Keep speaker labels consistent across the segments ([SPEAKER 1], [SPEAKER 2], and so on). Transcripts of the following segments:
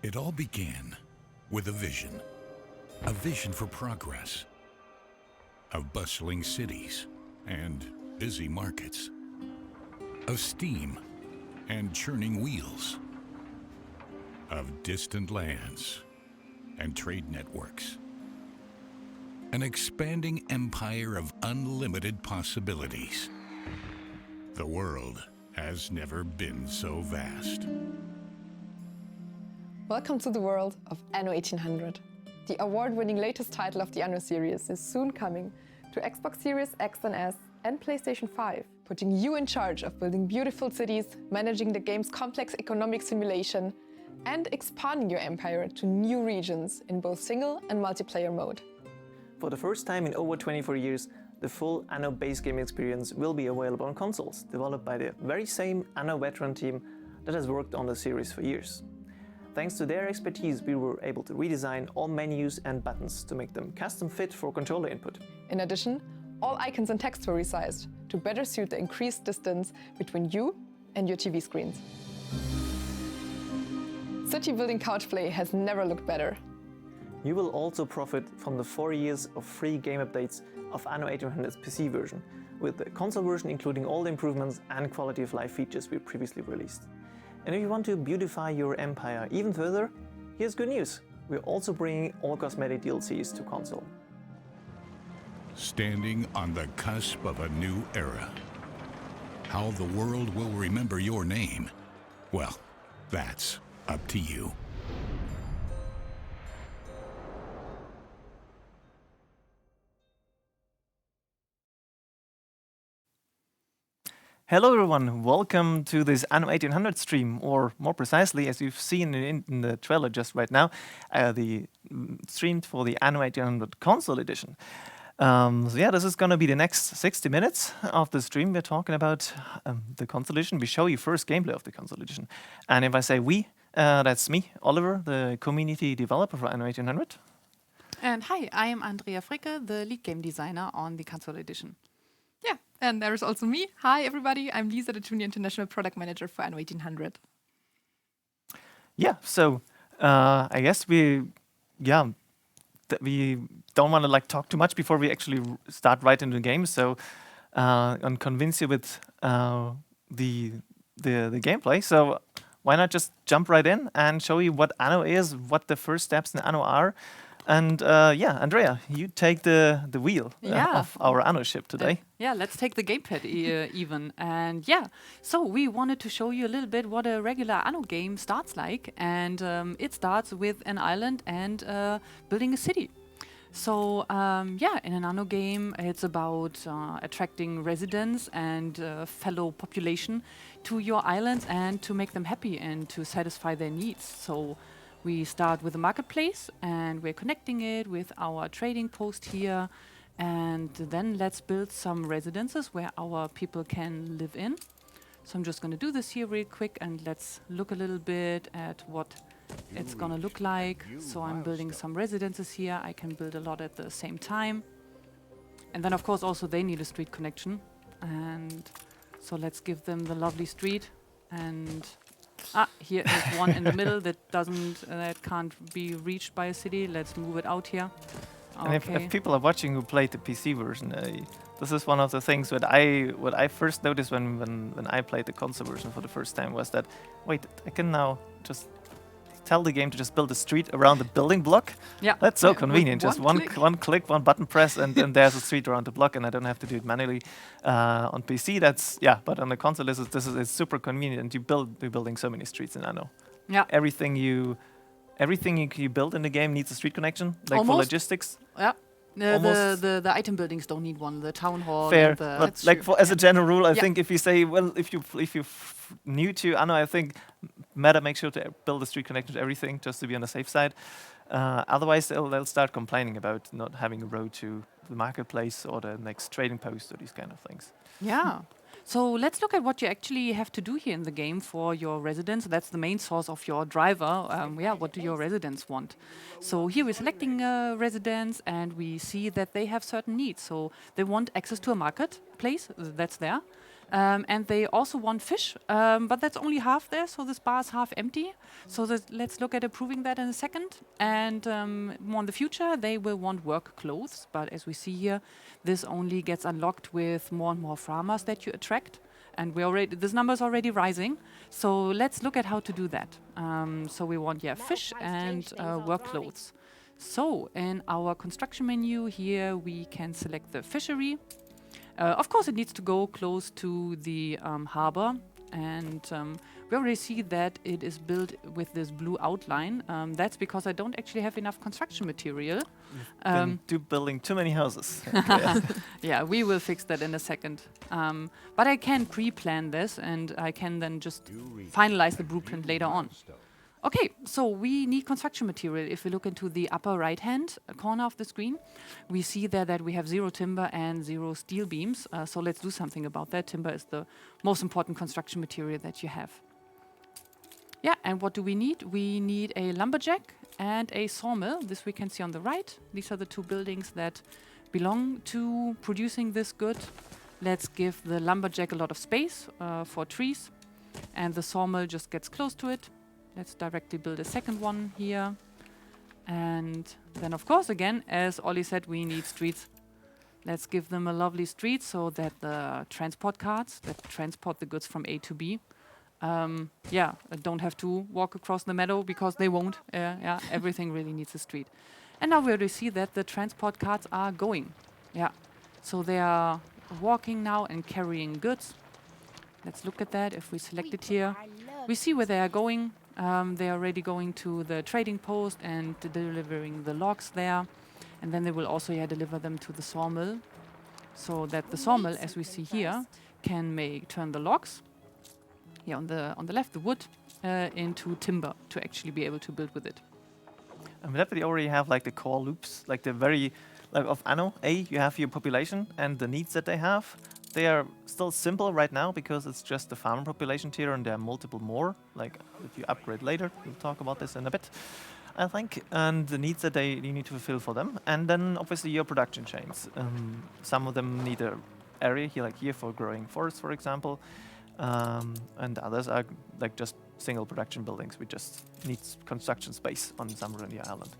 [SPEAKER 1] It all began with a vision for progress, of bustling cities and busy markets, of steam and churning wheels, of distant lands and trade networks. An expanding empire of unlimited possibilities. The world has never been so vast.
[SPEAKER 2] Welcome to the world of Anno 1800. The award-winning latest title of the Anno series is soon coming to Xbox Series X and S and PlayStation 5, putting you in charge of building beautiful cities, managing the game's complex economic simulation, and expanding your empire to new regions in both single and multiplayer mode.
[SPEAKER 3] For the first time in over 24 years, the full Anno base game experience will be available on consoles, developed by the very same Anno veteran team that has worked on the series for years. Thanks to their expertise, we were able to redesign all menus and buttons to make them custom fit for controller input.
[SPEAKER 2] In addition, all icons and text were resized to better suit the increased distance between you and your TV screens. City building couch play has never looked better.
[SPEAKER 3] You will also profit from the 4 years of free game updates of Anno 1800's PC version, with the console version including all the improvements and quality of life features we previously released. And if you want to beautify your empire even further, here's good news. We're also bringing all cosmetic DLCs to console.
[SPEAKER 1] Standing on the cusp of a new era. How the world will remember your name, well, that's up to you.
[SPEAKER 3] Hello everyone, welcome to this Anno 1800 stream, or more precisely, as you've seen in the trailer just right now, the stream for the Anno 1800 console edition. So yeah, this is going to be the next 60 minutes of the stream. We're talking about the console edition. We show you first gameplay of the console edition. And if I say we, that's me, Oliver, the community developer for Anno 1800.
[SPEAKER 4] And hi, I am Andrea Fricke, the lead game designer on the console edition.
[SPEAKER 5] Yeah, and there is also me. Hi, everybody. I'm Lisa, the junior international product manager for Anno 1800.
[SPEAKER 3] Yeah, so I guess we don't want to talk too much before we actually start right into the game. So and convince you with the gameplay. So why not just jump right in and show you what Anno is, what the first steps in Anno are. And yeah, Andrea, you take the wheel of our Anno ship today.
[SPEAKER 4] Yeah, let's take the gamepad even. And yeah, so we wanted to show you a little bit what a regular Anno game starts like. And it starts with an island and building a city. So yeah, in an Anno game, it's about attracting residents and fellow population to your islands and to make them happy and to satisfy their needs. So we start with a marketplace and we're connecting it with our trading post here. And then let's build some residences where our people can live in. So I'm just going to do this here real quick and let's look a little bit at what it's going to look like. So I'm building some residences here. I can build a lot at the same time. And then of course also they need a street connection. And so let's give them the lovely street. And here is one in the middle that can't be reached by a city. Let's move it out here.
[SPEAKER 3] And if people are watching who played the PC version, this is one of the things what I first noticed when I played the console version for the first time was that, wait, I can now just tell the game to just build a street around the building block.
[SPEAKER 4] Yeah,
[SPEAKER 3] that's so convenient. Just one click, one button press, and then there's a street around the block, and I don't have to do it manually. On PC, but on the console, it's super convenient. You're building so many streets in Anno.
[SPEAKER 4] Yeah,
[SPEAKER 3] everything you build in the game needs a street connection, like
[SPEAKER 4] almost.
[SPEAKER 3] For logistics.
[SPEAKER 4] Yeah. The item buildings don't need one. The town hall.
[SPEAKER 3] Fair, but as a general rule, I think if you say, well, if you're new to Anno, I think meta make sure to build a street connection to everything just to be on the safe side. Otherwise, they'll start complaining about not having a road to the marketplace or the next trading post or these kind of things.
[SPEAKER 4] Yeah. So let's look at what you actually have to do here in the game for your residents. That's the main source of your driver. What do your residents want? So here we're selecting residents and we see that they have certain needs. So they want access to a marketplace, that's there. And they also want fish, but that's only half there, so this bar is half empty. So let's look at improving that in a second. And more in the future, they will want work clothes. But as we see here, this only gets unlocked with more and more farmers that you attract. And this number is already rising. So let's look at how to do that. So we want fish and work clothes. So in our construction menu here, we can select the fishery. Of course, it needs to go close to the harbor, and we already see that it is built with this blue outline. That's because I don't actually have enough construction material.
[SPEAKER 3] Been building too many houses.
[SPEAKER 4] Yeah, we will fix that in a second. But I can pre-plan this, and I can then just finalize the blueprint later on. Okay, so we need construction material. If we look into the upper right-hand corner of the screen, we see there that we have 0 timber and 0 steel beams. So let's do something about that. Timber is the most important construction material that you have. Yeah, and what do we need? We need a lumberjack and a sawmill. This we can see on the right. These are the 2 buildings that belong to producing this good. Let's give the lumberjack a lot of space for trees, and the sawmill just gets close to it. Let's directly build a second one here. And then, of course, again, as Olli said, we need streets. Let's give them a lovely street so that the transport carts that transport the goods from A to B, don't have to walk across the meadow, because they won't. Everything really needs a street. And now we already see that the transport carts are going. Yeah, so they are walking now and carrying goods. Let's look at that. If we select it here, we see where they are going. They are already going to the trading post and delivering the logs there. And then they will also deliver them to the sawmill, so that the sawmill, as we see here, can turn the logs, on the left, the wood, into timber to actually be able to build with it.
[SPEAKER 3] And with that, we already have like the core loops, like the of Anno A, you have your population and the needs that they have. They are still simple right now because it's just the farmer population tier, and there are multiple more. Like if you upgrade later, we'll talk about this in a bit, I think. And the needs that you need to fulfill for them. And then obviously your production chains. Some of them need an area here for growing forests, for example. And others are like just single production buildings. We just need construction space on Samrundi Island.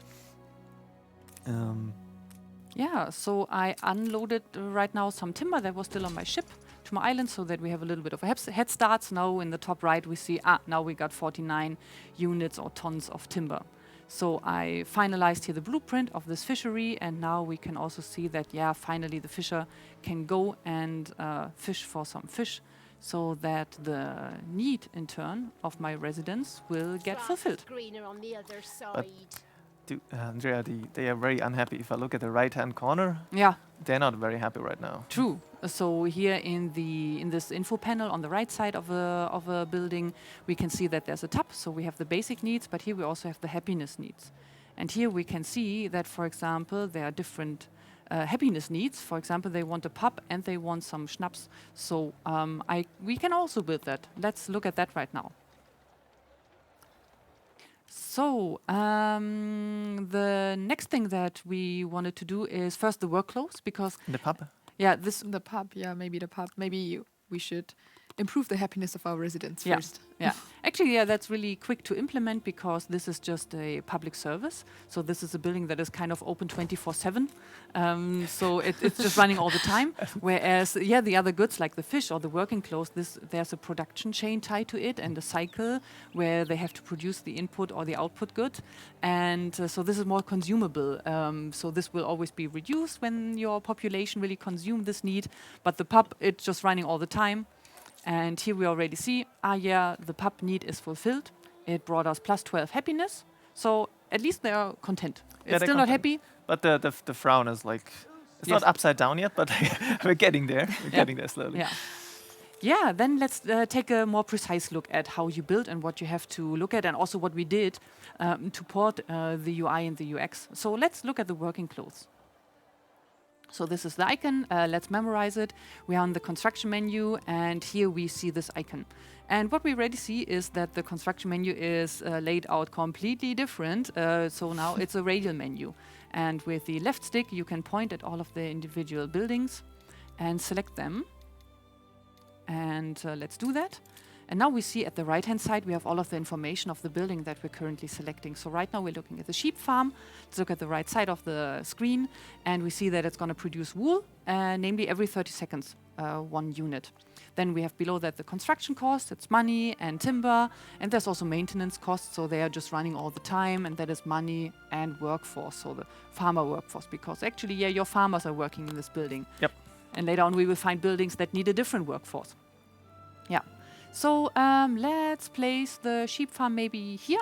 [SPEAKER 4] So I unloaded right now some timber that was still on my ship to my island, so that we have a little bit of a head start. Now in the top right we see, now we got 49 units or tons of timber. So I finalized here the blueprint of this fishery, and now we can also see that, finally the fisher can go and fish for some fish, so that the need in turn of my residents will get fulfilled.
[SPEAKER 6] Greener on the other side.
[SPEAKER 3] Andrea, they are very unhappy. If I look at the right-hand corner, they're not very happy right now.
[SPEAKER 4] True. So here in this info panel on the right side of a building, we can see that there's a tab. So we have the basic needs, but here we also have the happiness needs. And here we can see that, for example, there are different happiness needs. For example, they want a pub and they want some schnapps. So we can also build that. Let's look at that right now. So the next thing that we wanted to do is first the work clothes, because
[SPEAKER 3] the pub.
[SPEAKER 5] The pub. Maybe the pub. Maybe we should improve the happiness of our residents first.
[SPEAKER 4] Actually, that's really quick to implement, because this is just a public service. So this is a building that is kind of open 24/7. So it's just running all the time. Whereas, the other goods like the fish or the working clothes, there's a production chain tied to it and a cycle where they have to produce the input or the output good. And so this is more consumable. So this will always be reduced when your population really consume this need. But the pub, it's just running all the time. And here we already see, the pub need is fulfilled. It brought us plus 12 happiness. So at least they are content. It's still not happy.
[SPEAKER 3] But the frown is like, it's not upside down yet, but we're getting there. We're getting there slowly.
[SPEAKER 4] Then let's take a more precise look at how you build and what you have to look at, and also what we did to port the UI and the UX. So let's look at the working clothes. So this is the icon. Let's memorize it. We are on the construction menu, and here we see this icon. And what we already see is that the construction menu is laid out completely different. So now it's a radial menu. And with the left stick, you can point at all of the individual buildings and select them. And let's do that. And now we see at the right-hand side, we have all of the information of the building that we're currently selecting. So right now we're looking at the sheep farm. Let's look at the right side of the screen, and we see that it's going to produce wool, namely every 30 seconds, 1 unit. Then we have below that the construction cost, it's money and timber, and there's also maintenance costs, so they are just running all the time, and that is money and workforce, so the farmer workforce, because actually, yeah, your farmers are working in this building.
[SPEAKER 3] Yep.
[SPEAKER 4] And later on we will find buildings that need a different workforce. Yeah. So let's place the sheep farm maybe here.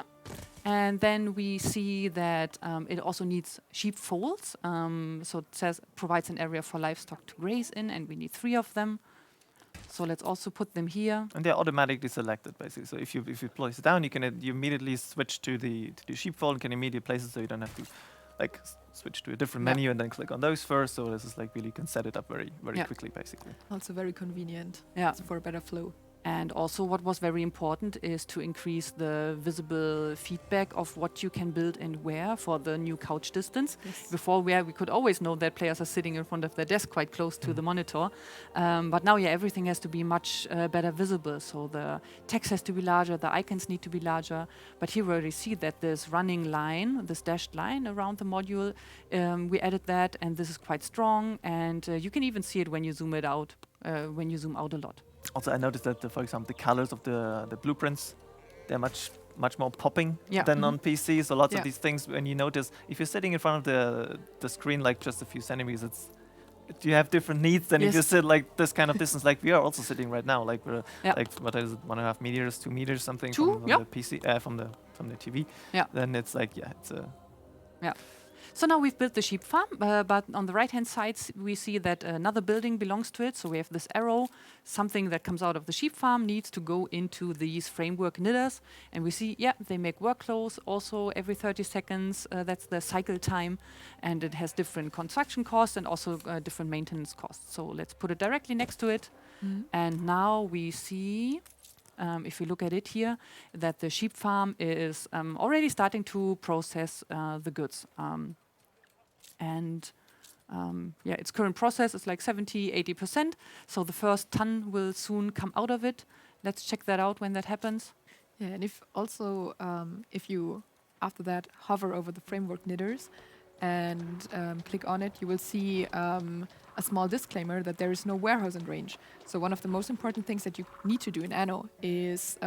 [SPEAKER 4] And then we see that it also needs sheep folds. So it says provides an area for livestock to graze in, and we need 3 of them. So let's also put them here.
[SPEAKER 3] And they're automatically selected, basically. So if you place it down, you immediately switch to the sheepfold and can immediately place it, so you don't have to like switch to a different
[SPEAKER 4] Yeah.
[SPEAKER 3] menu and then click on those first. So this is like really, you can set it up very
[SPEAKER 4] Yeah.
[SPEAKER 3] quickly, basically.
[SPEAKER 2] Also very convenient.
[SPEAKER 4] Yeah.
[SPEAKER 2] For a better flow.
[SPEAKER 4] And also what was very important is to increase the visible feedback of what you can build and where for the new couch distance.
[SPEAKER 2] Yes.
[SPEAKER 4] Before we could always know that players are sitting in front of their desk quite close to the monitor. But now, yeah, everything has to be much better visible. So the text has to be larger, the icons need to be larger. But here we already see that this running line, this dashed line around the module, we added that, and this is quite strong. And you can even see it when you zoom it out, when you zoom out a lot.
[SPEAKER 3] Also, I noticed that, for example, the colors of the blueprints, they're much more popping
[SPEAKER 4] Yeah.
[SPEAKER 3] than on PC. So lots
[SPEAKER 4] Yeah.
[SPEAKER 3] of these things, when you notice, if you're sitting in front of the screen like just a few centimeters, you have different needs than if
[SPEAKER 4] Yes.
[SPEAKER 3] you sit like this kind of distance, like we are also sitting right now. Like we're
[SPEAKER 4] Yeah.
[SPEAKER 3] like, what is it, 1.5 meters, 2 meters, something
[SPEAKER 4] 2,
[SPEAKER 3] from
[SPEAKER 4] yeah.
[SPEAKER 3] the PC, from the TV.
[SPEAKER 4] Yeah.
[SPEAKER 3] Then it's like, yeah, it's a
[SPEAKER 4] So now we've built the sheep farm, but on the right-hand side we see that another building belongs to it. So we have this arrow, something that comes out of the sheep farm needs to go into these framework knitters. And we see, yeah, they make work clothes also every 30 seconds. That's the cycle time. And it has different construction costs and also different maintenance costs. So let's put it directly next to it. And now we see, if we look at it here, that the sheep farm is already starting to process the goods. Yeah, its current process is like 70–80%. So the first ton will soon come out of it. Let's check that out when that happens.
[SPEAKER 2] Yeah, and if you after that hover over the framework knitters and click on it, you will see a small disclaimer that there is no warehouse in range. So one of the most important things that you need to do in Anno is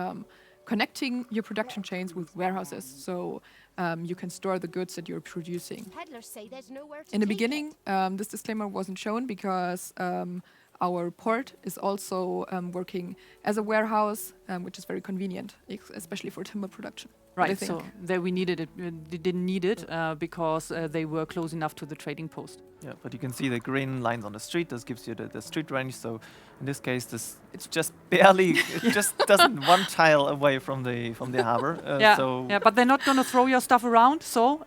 [SPEAKER 2] connecting your production chains with warehouses, so you can store the goods that you're producing.
[SPEAKER 6] Peddlers say there's nowhere to
[SPEAKER 2] In the
[SPEAKER 6] take
[SPEAKER 2] beginning, this disclaimer wasn't shown because our port is also working as a warehouse, which is very convenient, especially for timber production. I
[SPEAKER 4] Right,
[SPEAKER 2] think.
[SPEAKER 4] so there we needed it. We didn't need it because they were close enough to the trading post.
[SPEAKER 3] yeah. But you can see the green lines on the street. This gives you the street range. So in this case, it's just barely. It just doesn't one tile away from the harbor. So
[SPEAKER 4] yeah, but they're not going to throw your stuff around. So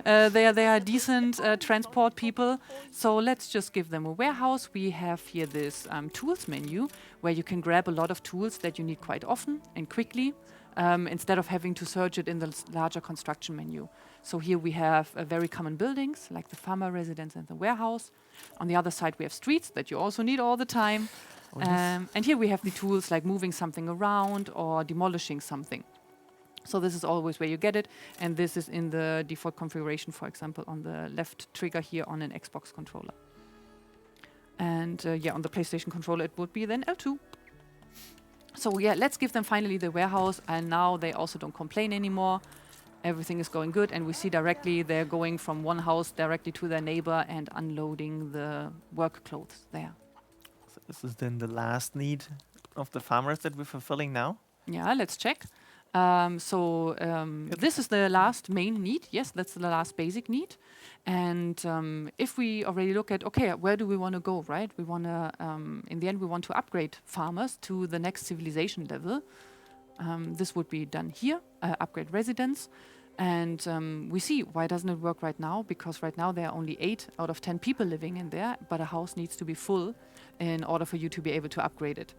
[SPEAKER 4] they are decent transport people. So let's just give them a warehouse. We have here this tools menu where you can grab a lot of tools that you need quite often and quickly. Instead of having to search it in the larger construction menu. So here we have very common buildings, like the farmer residence and the warehouse. On the other side, we have streets that you also need all the time. And here we have the tools like moving something around or demolishing something. So this is always where you get it. And this is in the default configuration, for example, on the left trigger here on an Xbox controller. And yeah, on the PlayStation controller, it would be then L2. So yeah, let's give them finally the warehouse, and now they also don't complain anymore. Everything is going good, and we see directly they're going from one house directly to their neighbor and unloading the work clothes there.
[SPEAKER 3] So this is then the last need of the farmers that we're fulfilling now.
[SPEAKER 4] Yeah, let's check. This is the last main need. Yes, that's the last basic need. And if we already look at, okay, where do we want to go, right? We want to, in the end, we want to upgrade farmers to the next civilization level. This would be done here, upgrade residence. And we see, why doesn't it work right now? Because right now there are only 8 out of 10 people living in there, but a house needs to be full in order for you to be able to upgrade it.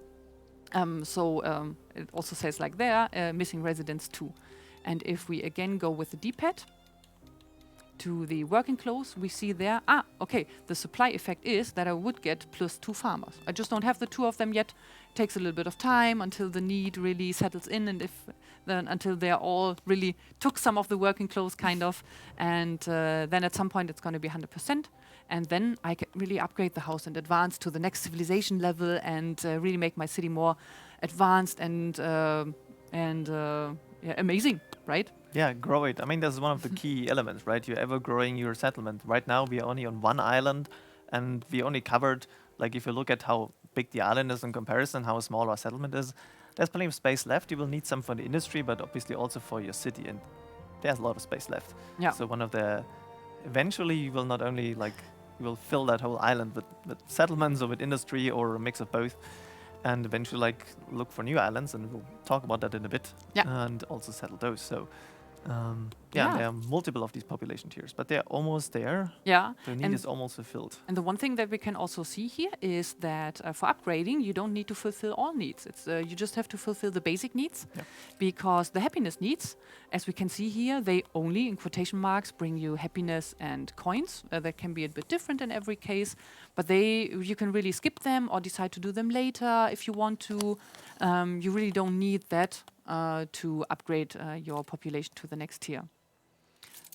[SPEAKER 4] It also says like there, missing residents 2. And if we again go with the D-pad, to the working close, we see there, okay, the supply effect is that I would get +2 farmers. I just don't have the 2 of them yet. It takes a little bit of time until the need really settles in, and until they're all really took some of the working clothes, kind of, and then at some point it's going to be 100%, and then I can really upgrade the house and advance to the next civilization level, and really make my city more advanced and amazing, right?
[SPEAKER 3] Yeah, grow it. I mean, that's one of the key elements, right? You're ever growing your settlement. Right now, we are only on one island, and we only covered, like, if you look at how big the island is in comparison, how small our settlement is, there's plenty of space left. You will need some for the industry, but obviously also for your city, and there's a lot of space left.
[SPEAKER 4] Yeah.
[SPEAKER 3] So eventually, you will not only, like, you will fill that whole island with settlements or with industry or a mix of both, and eventually, like, look for new islands, and we'll talk about that in a bit, and also settle those. So. There are multiple of these population tiers, but they're almost there.
[SPEAKER 4] Yeah.
[SPEAKER 3] The need is almost fulfilled.
[SPEAKER 4] And the one thing that we can also see here is that for upgrading, you don't need to fulfill all needs. It's you just have to fulfill the basic needs, because the happiness needs, as we can see here, they only, in quotation marks, bring you happiness and coins. That can be a bit different in every case, but you can really skip them or decide to do them later if you want to. You really don't need that to upgrade your population to the next tier.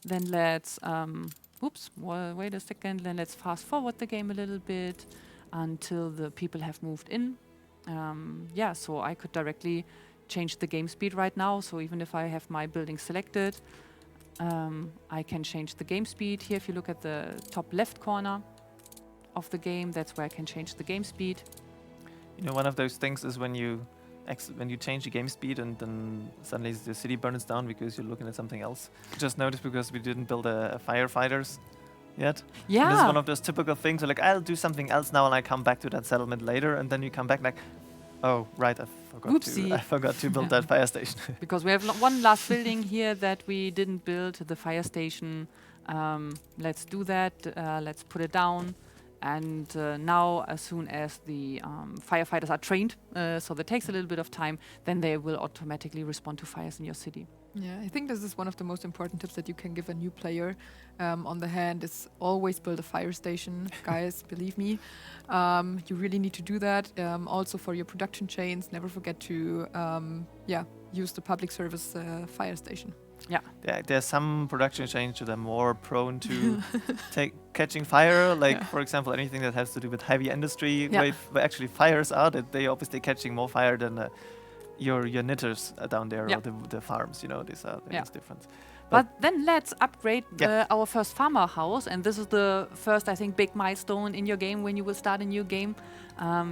[SPEAKER 4] Then let's, wait a second, then let's fast forward the game a little bit until the people have moved in. So I could directly change the game speed right now. So even if I have my building selected, I can change the game speed. Here, if you look at the top left corner of the game, that's where I can change the game speed.
[SPEAKER 3] You know, one of those things is when you change the game speed and then suddenly the city burns down because you're looking at something else. Just noticed because we didn't build a firefighters yet.
[SPEAKER 4] Yeah.
[SPEAKER 3] And this is one of those typical things. Like, I'll do something else now and I come back to that settlement later, and then you come back like, oh, right, I forgot to build that fire station.
[SPEAKER 4] Because we have one last building here that we didn't build, the fire station. Let's do that. Let's put it down. And now, as soon as the firefighters are trained, so that takes a little bit of time, then they will automatically respond to fires in your city.
[SPEAKER 2] Yeah, I think this is one of the most important tips that you can give a new player. On the hand is always build a fire station, guys. Believe me, you really need to do that. Also for your production chains, never forget to use the public service fire station.
[SPEAKER 4] Yeah.
[SPEAKER 3] There's some production chains that are more prone to catching fire. Like, for example, anything that has to do with heavy industry, where actually fires are, that they obviously catching more fire than your knitters down there or the farms. You know, these are different.
[SPEAKER 4] But then let's upgrade our first farmer house, and this is the first, I think, big milestone in your game when you will start a new game.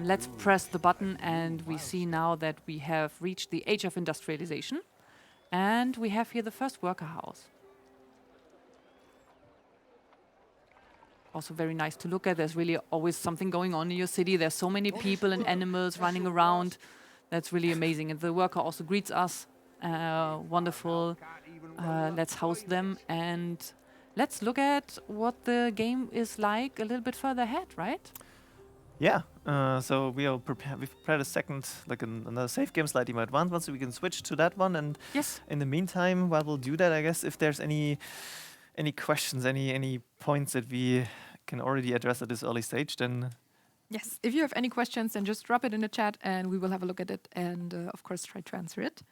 [SPEAKER 4] Let's press the button, and we see now that we have reached the age of industrialization. And we have here the first worker house. Also very nice to look at. There's really always something going on in your city. There's so many people and animals running around. That's really amazing. And the worker also greets us. Wonderful. Let's house them. And let's look at what the game is like a little bit further ahead, right?
[SPEAKER 3] Yeah, so we've prepared a second, like another safe game, slightly more advanced one, so we can switch to that one. And in the meantime, while we'll do that, I guess if there's any questions, any points that we can already address at this early stage, then
[SPEAKER 2] yes, if you have any questions, then just drop it in the chat, and we will have a look at it, and of course try to answer it.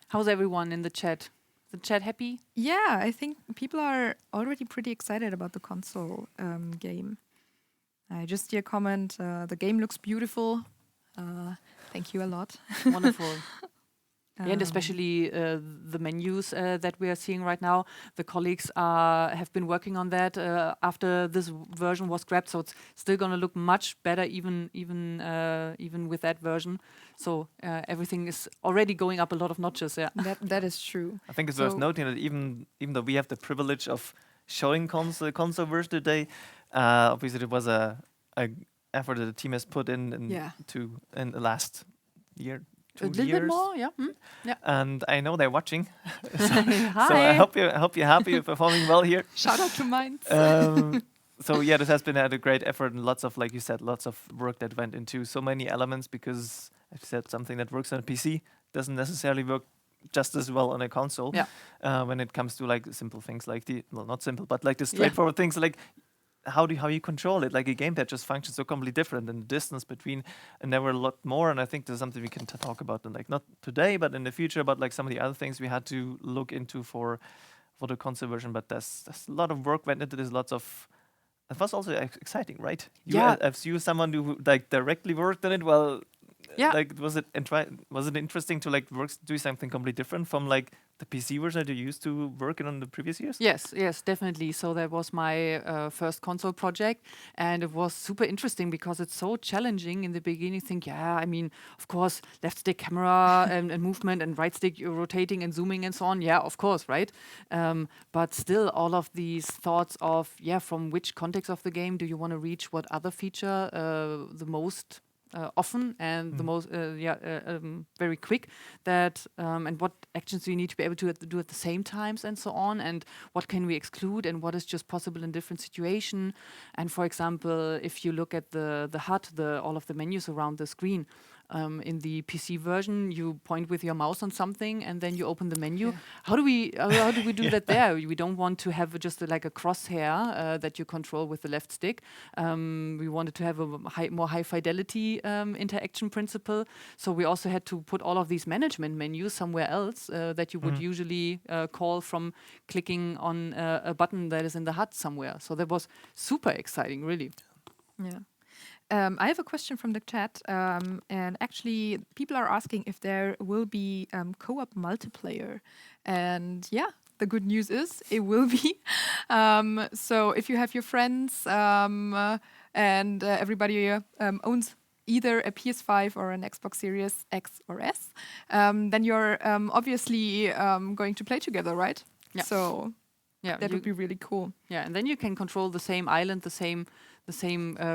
[SPEAKER 4] How's everyone in the chat? The chat happy?
[SPEAKER 2] Yeah, I think people are already pretty excited about the console game. I just see a comment, the game looks beautiful. Thank you a lot.
[SPEAKER 4] Wonderful. And especially the menus that we are seeing right now. The colleagues have been working on that after this version was scrapped, so it's still going to look much better even with that version. So everything is already going up a lot of notches. Yeah,
[SPEAKER 2] that is true.
[SPEAKER 3] I think it's worth noting that even though we have the privilege of showing console version today, obviously it was a effort that the team has put in the last year. 2 years.
[SPEAKER 4] A little bit more, yeah. Yeah.
[SPEAKER 3] And I know they're watching,
[SPEAKER 4] Hi.
[SPEAKER 3] so I hope you're happy, you're performing well here.
[SPEAKER 2] Shout out to Mainz.
[SPEAKER 3] So yeah, this has been a great effort and lots of, like you said, lots of work that went into so many elements, because I've said something that works on a PC doesn't necessarily work just as well on a console.
[SPEAKER 4] Yeah.
[SPEAKER 3] When it comes to like simple things like not simple, but like the straightforward things like how you control it. Like a gamepad just functions so completely different, and the distance between, and there were a lot more. And I think there's something we can talk about, and like not today, but in the future, about like some of the other things we had to look into for the console version. But there's a lot of work went into this. Lots of it was also exciting, right?
[SPEAKER 4] Yeah.
[SPEAKER 3] As you, someone who like directly worked on it, well,
[SPEAKER 4] Yeah.
[SPEAKER 3] like was it interesting to like do something completely different from like the PC version that you used to work on the previous years?
[SPEAKER 4] Yes, definitely. So that was my first console project, and it was super interesting because it's so challenging in the beginning. Think, I mean, of course, left stick camera and movement, and right stick rotating and zooming and so on. Yeah, of course, right? But still, all of these thoughts of, from which context of the game do you want to reach what other feature the most often and the most very quick, that and what actions do you need to be able to do at the same times and so on, and what can we exclude and what is just possible in different situation. And for example, if you look at the HUD, all of the menus around the screen, in the PC version, you point with your mouse on something and then you open the menu.
[SPEAKER 5] Yeah.
[SPEAKER 4] How do we do that there? We don't want to have just like a crosshair that you control with the left stick. We wanted to have a more high fidelity interaction principle. So we also had to put all of these management menus somewhere else that you would usually call from clicking on a button that is in the HUD somewhere. So that was super exciting, really.
[SPEAKER 5] Yeah. I have a question from the chat, and actually, people are asking if there will be co-op multiplayer. And the good news is it will be. So if you have your friends and everybody owns either a PS5 or an Xbox Series X or S, then you're obviously going to play together, right?
[SPEAKER 4] Yeah.
[SPEAKER 5] So
[SPEAKER 4] Yeah,
[SPEAKER 5] that would be really cool.
[SPEAKER 4] Yeah, and then you can control the same island, the same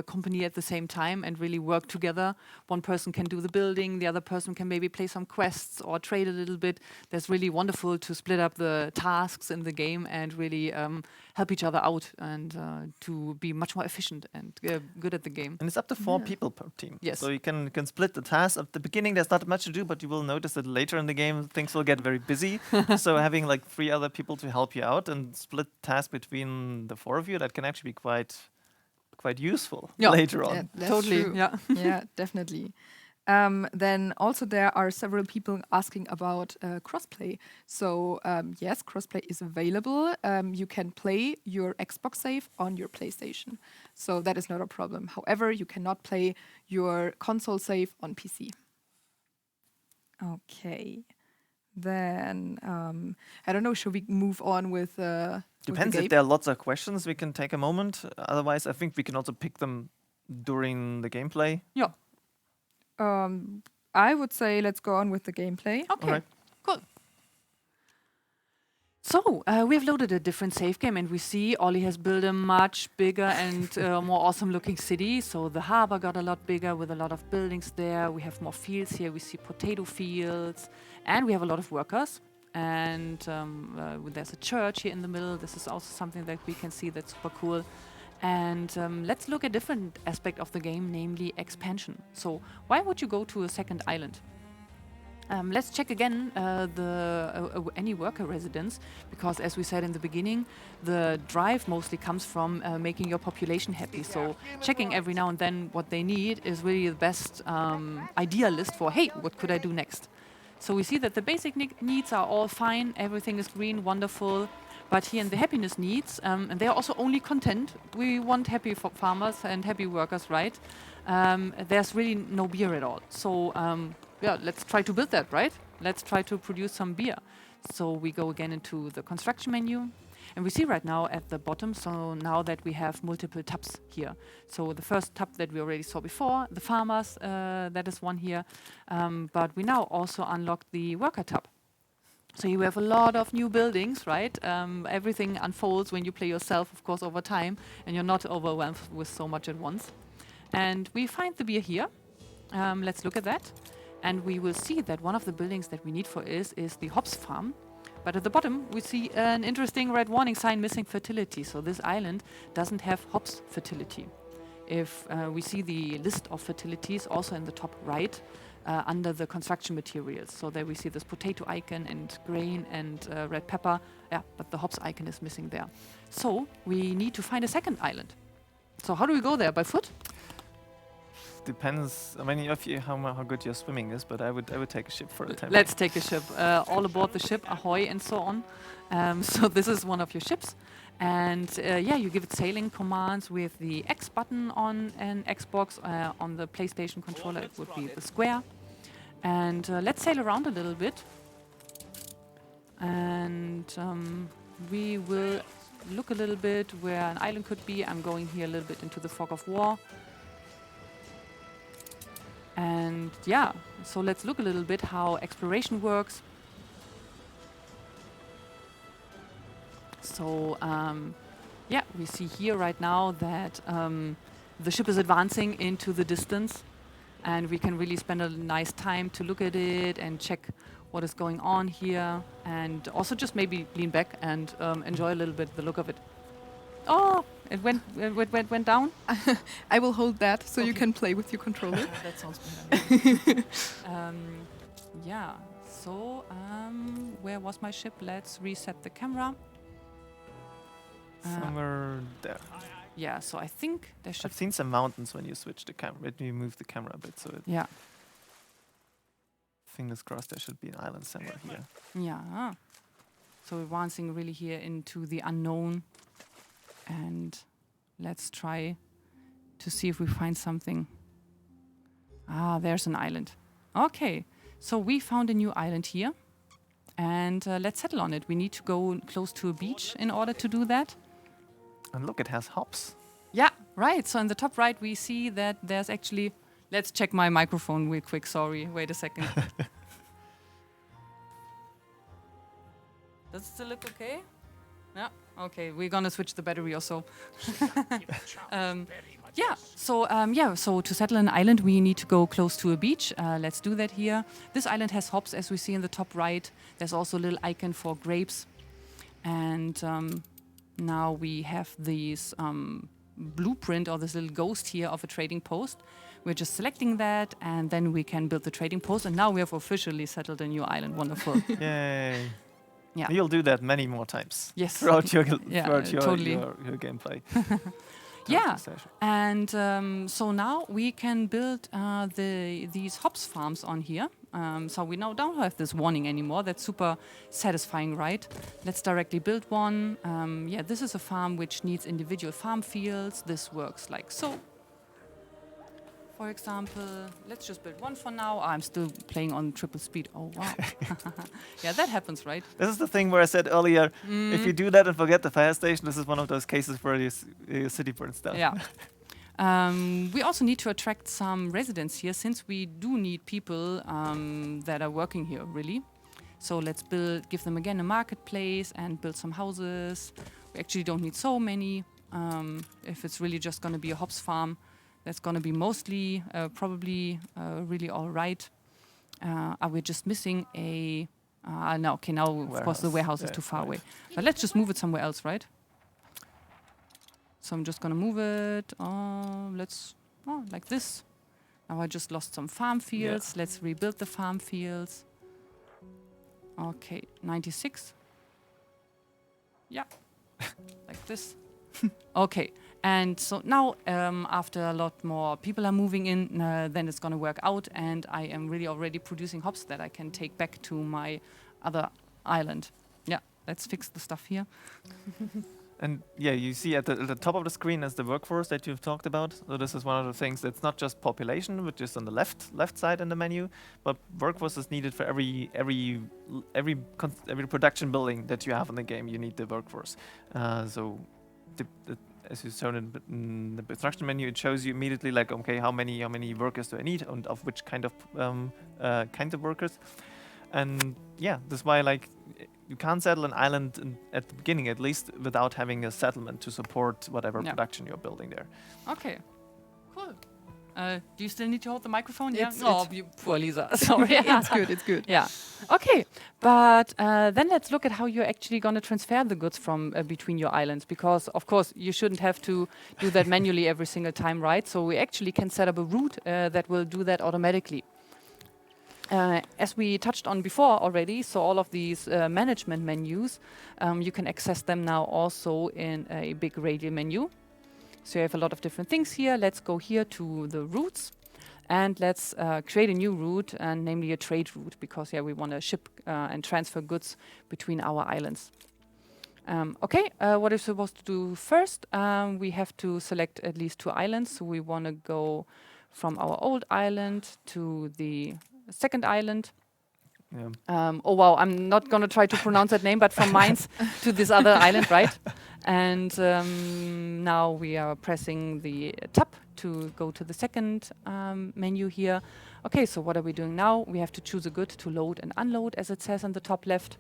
[SPEAKER 4] company at the same time, and really work together. One person can do the building, the other person can maybe play some quests or trade a little bit. That's really wonderful to split up the tasks in the game and really help each other out and to be much more efficient and good at the game.
[SPEAKER 3] And it's up to 4 people per team.
[SPEAKER 4] Yes.
[SPEAKER 3] So you can split the tasks. At the beginning, there's not much to do, but you will notice that later in the game, things will get very busy. So having like 3 other people to help you out and split tasks between the 4 of you, that can actually be quite useful later on.
[SPEAKER 5] Yeah, that's
[SPEAKER 4] Totally.
[SPEAKER 5] true.
[SPEAKER 4] Yeah.
[SPEAKER 5] Yeah, definitely. Then also there are several people asking about crossplay. So yes, crossplay is available. You can play your Xbox save on your PlayStation. So that is not a problem. However, you cannot play your console save on PC. Okay. Then I don't know, should we move on with
[SPEAKER 3] Depends.
[SPEAKER 5] the
[SPEAKER 3] If
[SPEAKER 5] game?
[SPEAKER 3] there are lots of questions, we can take a moment. Otherwise, I think we can also pick them during the gameplay.
[SPEAKER 4] Yeah.
[SPEAKER 5] I would say let's go on with the gameplay.
[SPEAKER 4] Okay.
[SPEAKER 3] Alright.
[SPEAKER 4] Cool. So we have loaded a different save game, and we see Ollie has built a much bigger and more awesome-looking city. So the harbor got a lot bigger with a lot of buildings there. We have more fields here. We see potato fields, and we have a lot of workers. And there's a church here in the middle. This is also something that we can see that's super cool. And let's look at a different aspect of the game, namely expansion. So why would you go to a second island? Let's check again any worker residence, because as we said in the beginning, the drive mostly comes from making your population happy. So checking every now and then what they need is really the best idea list for, hey, what could I do next? So we see that the basic needs are all fine, everything is green, wonderful. But here in the happiness needs, and they are also only content. We want happy farmers and happy workers, right? There's really no beer at all. So let's try to build that, right? Let's try to produce some beer. So we go again into the construction menu. And we see right now at the bottom, so now that we have multiple tabs here. So the first tab that we already saw before, the farmers, that is one here. But we now also unlocked the worker tab. So you have a lot of new buildings, right? Everything unfolds when you play yourself, of course, over time, and you're not overwhelmed with so much at once. And we find the beer here. Let's look at that. And we will see that one of the buildings that we need for is the hops farm. But at the bottom, we see an interesting red warning sign, missing fertility. So this island doesn't have hops fertility. If we see the list of fertilities also in the top right, under the construction materials. So there we see this potato icon and grain and red pepper. Yeah, but the hops icon is missing there. So we need to find a second island. So how do we go there? By foot?
[SPEAKER 3] Depends. I mean, if you, how good your swimming is, but I would take a ship for the time.
[SPEAKER 4] Let's take a ship. All aboard the ship, ahoy, and so on. So this is one of your ships. And yeah, you give it sailing commands with the X button on an Xbox. On the PlayStation controller, it would be the square. And let's sail around a little bit. And we will look a little bit where an island could be. I'm going here a little bit into the fog of war. And yeah, so let's look a little bit how exploration works. So yeah, we see here right now that the ship is advancing into the distance, and we can really spend a nice time to look at it and check what is going on here, and also just maybe lean back and enjoy a little bit the look of it. Oh, it went down.
[SPEAKER 5] I will hold that so you
[SPEAKER 4] Okay.
[SPEAKER 5] can play with your controller.
[SPEAKER 4] That sounds better. Yeah. So where was my ship? Let's reset the camera.
[SPEAKER 3] Somewhere there.
[SPEAKER 4] Yeah. So I think there should.
[SPEAKER 3] I've seen some mountains when you switch the camera, when you move the camera a bit. So
[SPEAKER 4] Yeah.
[SPEAKER 3] fingers crossed there should be an island somewhere here.
[SPEAKER 4] Yeah. So we're advancing really here into the unknown, and let's try to see if we find something. Ah, there's an island. Okay. So we found a new island here, and let's settle on it. We need to go close to a beach in order to do that.
[SPEAKER 3] And look, it has hops.
[SPEAKER 4] Yeah, right. So in the top right, we see that there's actually. Let's check my microphone real quick. Sorry. Wait a second. Does it still look okay? Yeah. Okay. We're gonna switch the battery or so. Yeah. So yeah. So to settle an island, we need to go close to a beach. Let's do that here. This island has hops, as we see in the top right. There's also a little icon for grapes, and now we have these blueprint or this little ghost here of a trading post. We're just selecting that, and then we can build the trading post. And now we have officially settled a new island. Wonderful.
[SPEAKER 3] Yay.
[SPEAKER 4] Yeah.
[SPEAKER 3] You'll do that many more times
[SPEAKER 4] Yes.
[SPEAKER 3] throughout your
[SPEAKER 4] Yeah,
[SPEAKER 3] throughout
[SPEAKER 4] totally.
[SPEAKER 3] your gameplay.
[SPEAKER 4] Yeah.
[SPEAKER 3] Session.
[SPEAKER 4] And so now we can build these hops farms on here. So we now don't have this warning anymore. That's super satisfying, right? Let's directly build one. Yeah, this is a farm which needs individual farm fields. This works like so. For example, let's just build one for now. I'm still playing on triple speed. Oh, wow. Yeah, that happens, right?
[SPEAKER 3] This is the thing where I said earlier, if you do that and forget the fire station, this is one of those cases where your city burns down.
[SPEAKER 4] Yeah. We also need to attract some residents here, since we do need people that are working here, really. So let's give them again a marketplace and build some houses. We actually don't need so many. If it's really just going to be a hops farm, that's going to be mostly probably really all right. Are we just missing a... no, okay, now of course the warehouse is too far away. But let's just move it somewhere else, right? So I'm just going to move it. Like this. Now I just lost some farm fields.
[SPEAKER 3] Yeah.
[SPEAKER 4] Let's rebuild the farm fields. Okay, 96. Yeah, like this. Okay, and so now after a lot more people are moving in, then it's going to work out, and I am really already producing hops that I can take back to my other island. Yeah, let's fix the stuff here.
[SPEAKER 3] And yeah, you see at the top of the screen is the workforce that you've talked about. So this is one of the things that's not just population, which is on the left side in the menu, but workforce is needed for every production building that you have in the game. You need the workforce. So as you shown in the construction menu, it shows you immediately like, okay, how many workers do I need, and of which kind of workers. And yeah, that's why like you can't settle an island at the beginning, at least, without having a settlement to support whatever
[SPEAKER 4] Yeah.
[SPEAKER 3] production you're building there.
[SPEAKER 4] Okay, cool. Do you still need to hold the microphone?
[SPEAKER 5] It's-
[SPEAKER 4] Yeah. Oh,
[SPEAKER 5] it's-
[SPEAKER 4] you poor Lisa. Sorry.
[SPEAKER 5] It's good, it's good.
[SPEAKER 4] Yeah. Okay. But then let's look at how you're actually going to transfer the goods from between your islands, because of course you shouldn't have to do that manually every single time, right? So we actually can set up a route that will do that automatically. As we touched on before already, so all of these management menus, you can access them now also in a big radial menu. So you have a lot of different things here. Let's go here to the routes, and let's create a new route, and namely a trade route, because we want to ship and transfer goods between our islands. What are we supposed to do first? We have to select at least 2 islands. So we want to go from our old island to the second island.
[SPEAKER 3] Yeah.
[SPEAKER 4] Oh wow, I'm not going to try to pronounce that name, but from Mainz to this other island, right? And now we are pressing the tab to go to the second menu here. Okay, so what are we doing now? We have to choose a good to load and unload, as it says on the top left.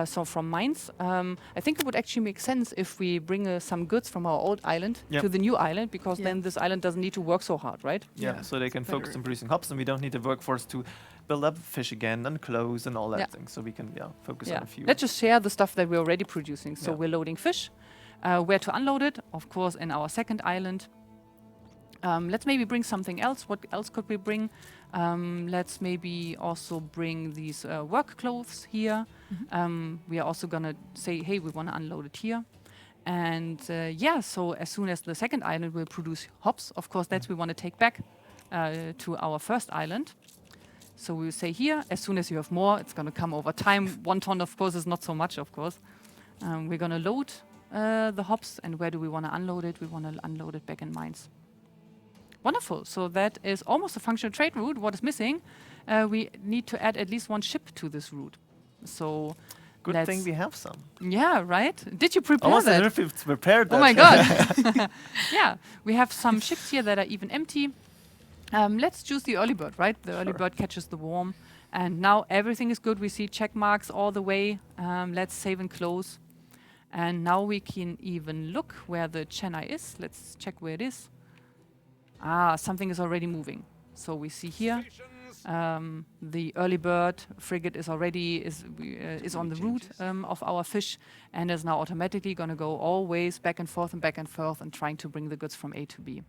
[SPEAKER 4] So from Mainz, I think it would actually make sense if we bring some goods from our old island to the new island, because then this island doesn't need to work so hard, right?
[SPEAKER 3] Yeah, so they can focus on producing hops, and we don't need the workforce to build up fish again and clothes and all that thing. So we can focus on a few.
[SPEAKER 4] Let's just share the stuff that we're already producing. So
[SPEAKER 3] Yeah.
[SPEAKER 4] we're loading fish. Where to unload it? Of course, in our second island. Let's maybe bring something else. What else could we bring? Let's maybe also bring these work clothes here. We are also gonna say, hey, we want to unload it here. And so as soon as the second island will produce hops, of course, that we want to take back to our first island. So we will say here, as soon as you have more, it's going to come over time. 1 ton, of course, is not so much, of course. We're going to load the hops, and where do we want to unload it? We want to unload it back in Mainz. Wonderful. So that is almost a functional trade route. What is missing? We need to add at least 1 ship to this route. So
[SPEAKER 3] Good thing we have some.
[SPEAKER 4] Yeah, right? Did you prepare
[SPEAKER 3] Almost
[SPEAKER 4] that?
[SPEAKER 3] as if you've prepared that.
[SPEAKER 4] Oh my god. Yeah, we have some ships here that are even empty. Let's choose the early bird, right? The early bird catches the worm. And now everything is good. We see check marks all the way. Let's save and close. And now we can even look where the Chennai is. Let's check where it is. Ah, something is already moving. So we see here the early bird frigate is already is on the route of our fish, and is now automatically going to go always back and forth and trying to bring the goods from A to B.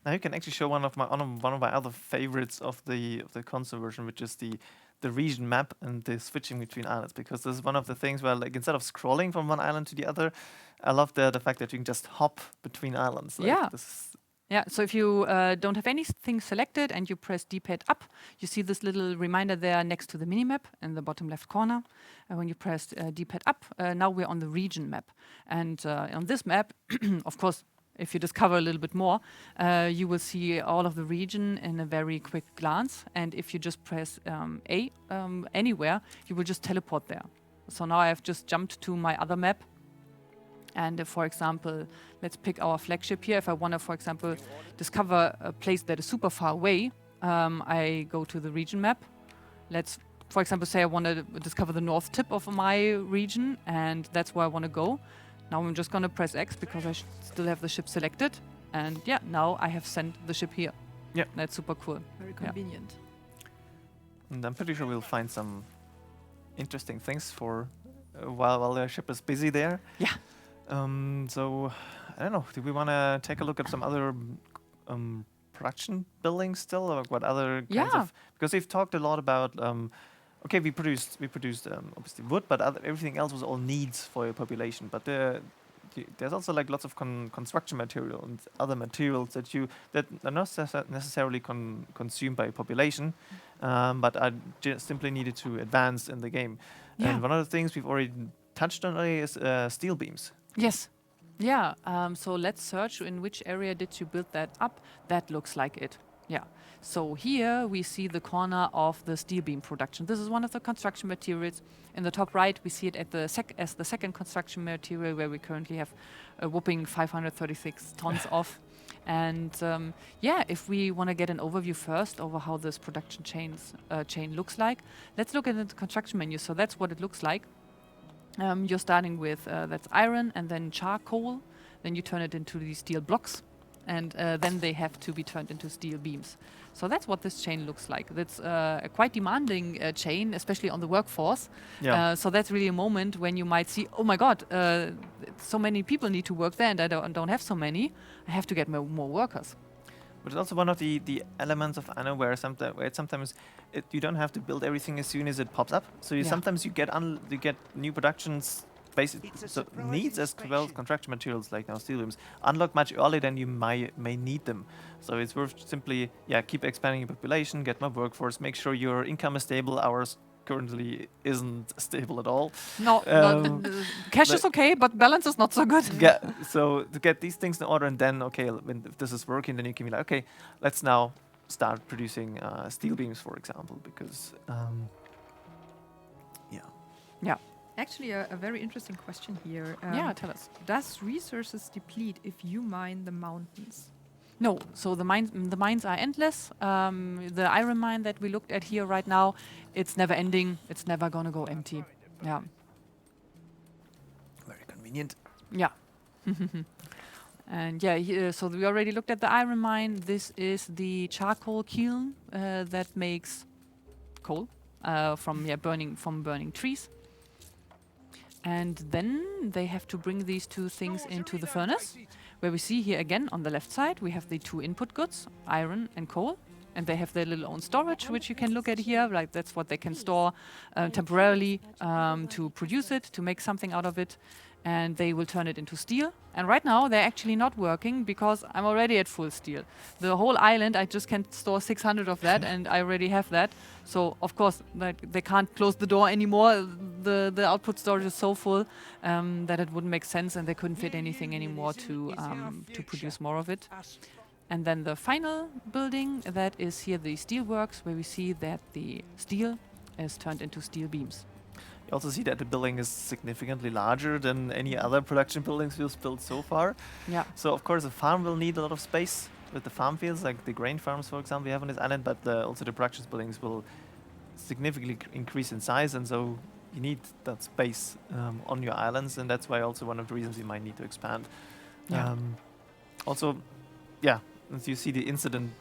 [SPEAKER 3] Now you can actually show one of my other favorites of the console version, which is the region map and the switching between islands, because this is one of the things where, like, instead of scrolling from one island to the other, I love the fact that you can just hop between islands. Like,
[SPEAKER 4] Yeah.
[SPEAKER 3] Yeah,
[SPEAKER 4] so if you don't have anything selected and you press D-pad up, you see this little reminder there next to the minimap in the bottom left corner. When you press D-pad up, now we're on the region map. And on this map, of course, if you discover a little bit more, you will see all of the region in a very quick glance. And if you just press A anywhere, you will just teleport there. So now I've just jumped to my other map. And if, for example, let's pick our flagship here. If I want to, for example, discover a place that is super far away, I go to the region map. Let's, for example, say I want to discover the north tip of my region, and that's where I want to go. Now I'm just going to press X because I still have the ship selected. And yeah, now I have sent the ship here.
[SPEAKER 3] Yeah.
[SPEAKER 4] That's super cool.
[SPEAKER 5] Very convenient.
[SPEAKER 3] And I'm pretty sure we'll find some interesting things for while the ship is busy there.
[SPEAKER 4] Yeah.
[SPEAKER 3] So, I don't know, do we want to take a look at some other production buildings still, or what other kinds of... Because we've talked a lot about, okay, we produced obviously wood, but everything else was all needs for your population. But there's also like lots of construction material and other materials that are not necessarily consumed by population, but are just simply needed to advance in the game.
[SPEAKER 4] Yeah.
[SPEAKER 3] And one of the things we've already touched on earlier is steel beams.
[SPEAKER 4] Yes. Yeah. So let's search in which area did you build that up. That looks like it. Yeah. So here we see the corner of the steel beam production. This is one of the construction materials. In the top right, we see it at as the second construction material, where we currently have a whopping 536 tons of. And if we want to get an overview first over how this production chain looks like, let's look at the construction menu. So that's what it looks like. You're starting with that's iron and then charcoal. Then you turn it into these steel blocks, and then they have to be turned into steel beams. So that's what this chain looks like. That's a quite demanding chain, especially on the workforce.
[SPEAKER 3] Yeah.
[SPEAKER 4] So that's really a moment when you might see, oh my God, so many people need to work there, and I don't have so many. I have to get more workers.
[SPEAKER 3] but it's also one of the elements of Anno where sometimes you don't have to build everything as soon as it pops up. So
[SPEAKER 4] Yeah.
[SPEAKER 3] sometimes you get new productions basically so needs as well as construction materials like now steel beams unlock much earlier than you may need them. So it's worth simply keep expanding your population, get more workforce, make sure your income is stable. Ours currently isn't stable at all.
[SPEAKER 4] No, cash is okay, but balance is not so good.
[SPEAKER 3] Yeah, so to get these things in order, and then if this is working, then you can be like, okay, let's now start producing steel beams, for example, because
[SPEAKER 4] Yeah.
[SPEAKER 5] Actually, a very interesting question here.
[SPEAKER 4] Yeah, tell us.
[SPEAKER 5] Does resources deplete if you mine the mountains?
[SPEAKER 4] No, so the mines are endless. The iron mine that we looked at here right now, it's never ending. It's never gonna go empty. Yeah,
[SPEAKER 3] very convenient.
[SPEAKER 4] yeah. And yeah, so we already looked at the iron mine. This is the charcoal kiln that makes coal from burning trees. And then they have to bring these two things into the furnace, where we see here again on the left side, we have the two input goods, iron and coal. And they have their little own storage, which you can look at here. Like that's what they can store temporarily to produce it, to make something out of it. And they will turn it into steel. And right now they're actually not working because I'm already at full steel. The whole island, I just can store 600 of that, and I already have that. So of course, like they can't close the door anymore. The output storage is so full that it wouldn't make sense, and they couldn't fit anything anymore to produce more of it. And then the final building, that is here the steelworks, where we see that the steel is turned into steel beams.
[SPEAKER 3] You also see that the building is significantly larger than any other production buildings we've built so far.
[SPEAKER 4] Yeah.
[SPEAKER 3] So of course, a farm will need a lot of space with the farm fields, like the grain farms, for example, we have on this island. But also the production buildings will significantly increase in size, and so you need that space on your islands, and that's why also one of the reasons you might need to expand.
[SPEAKER 4] Yeah.
[SPEAKER 3] Also, yeah, as you see the incident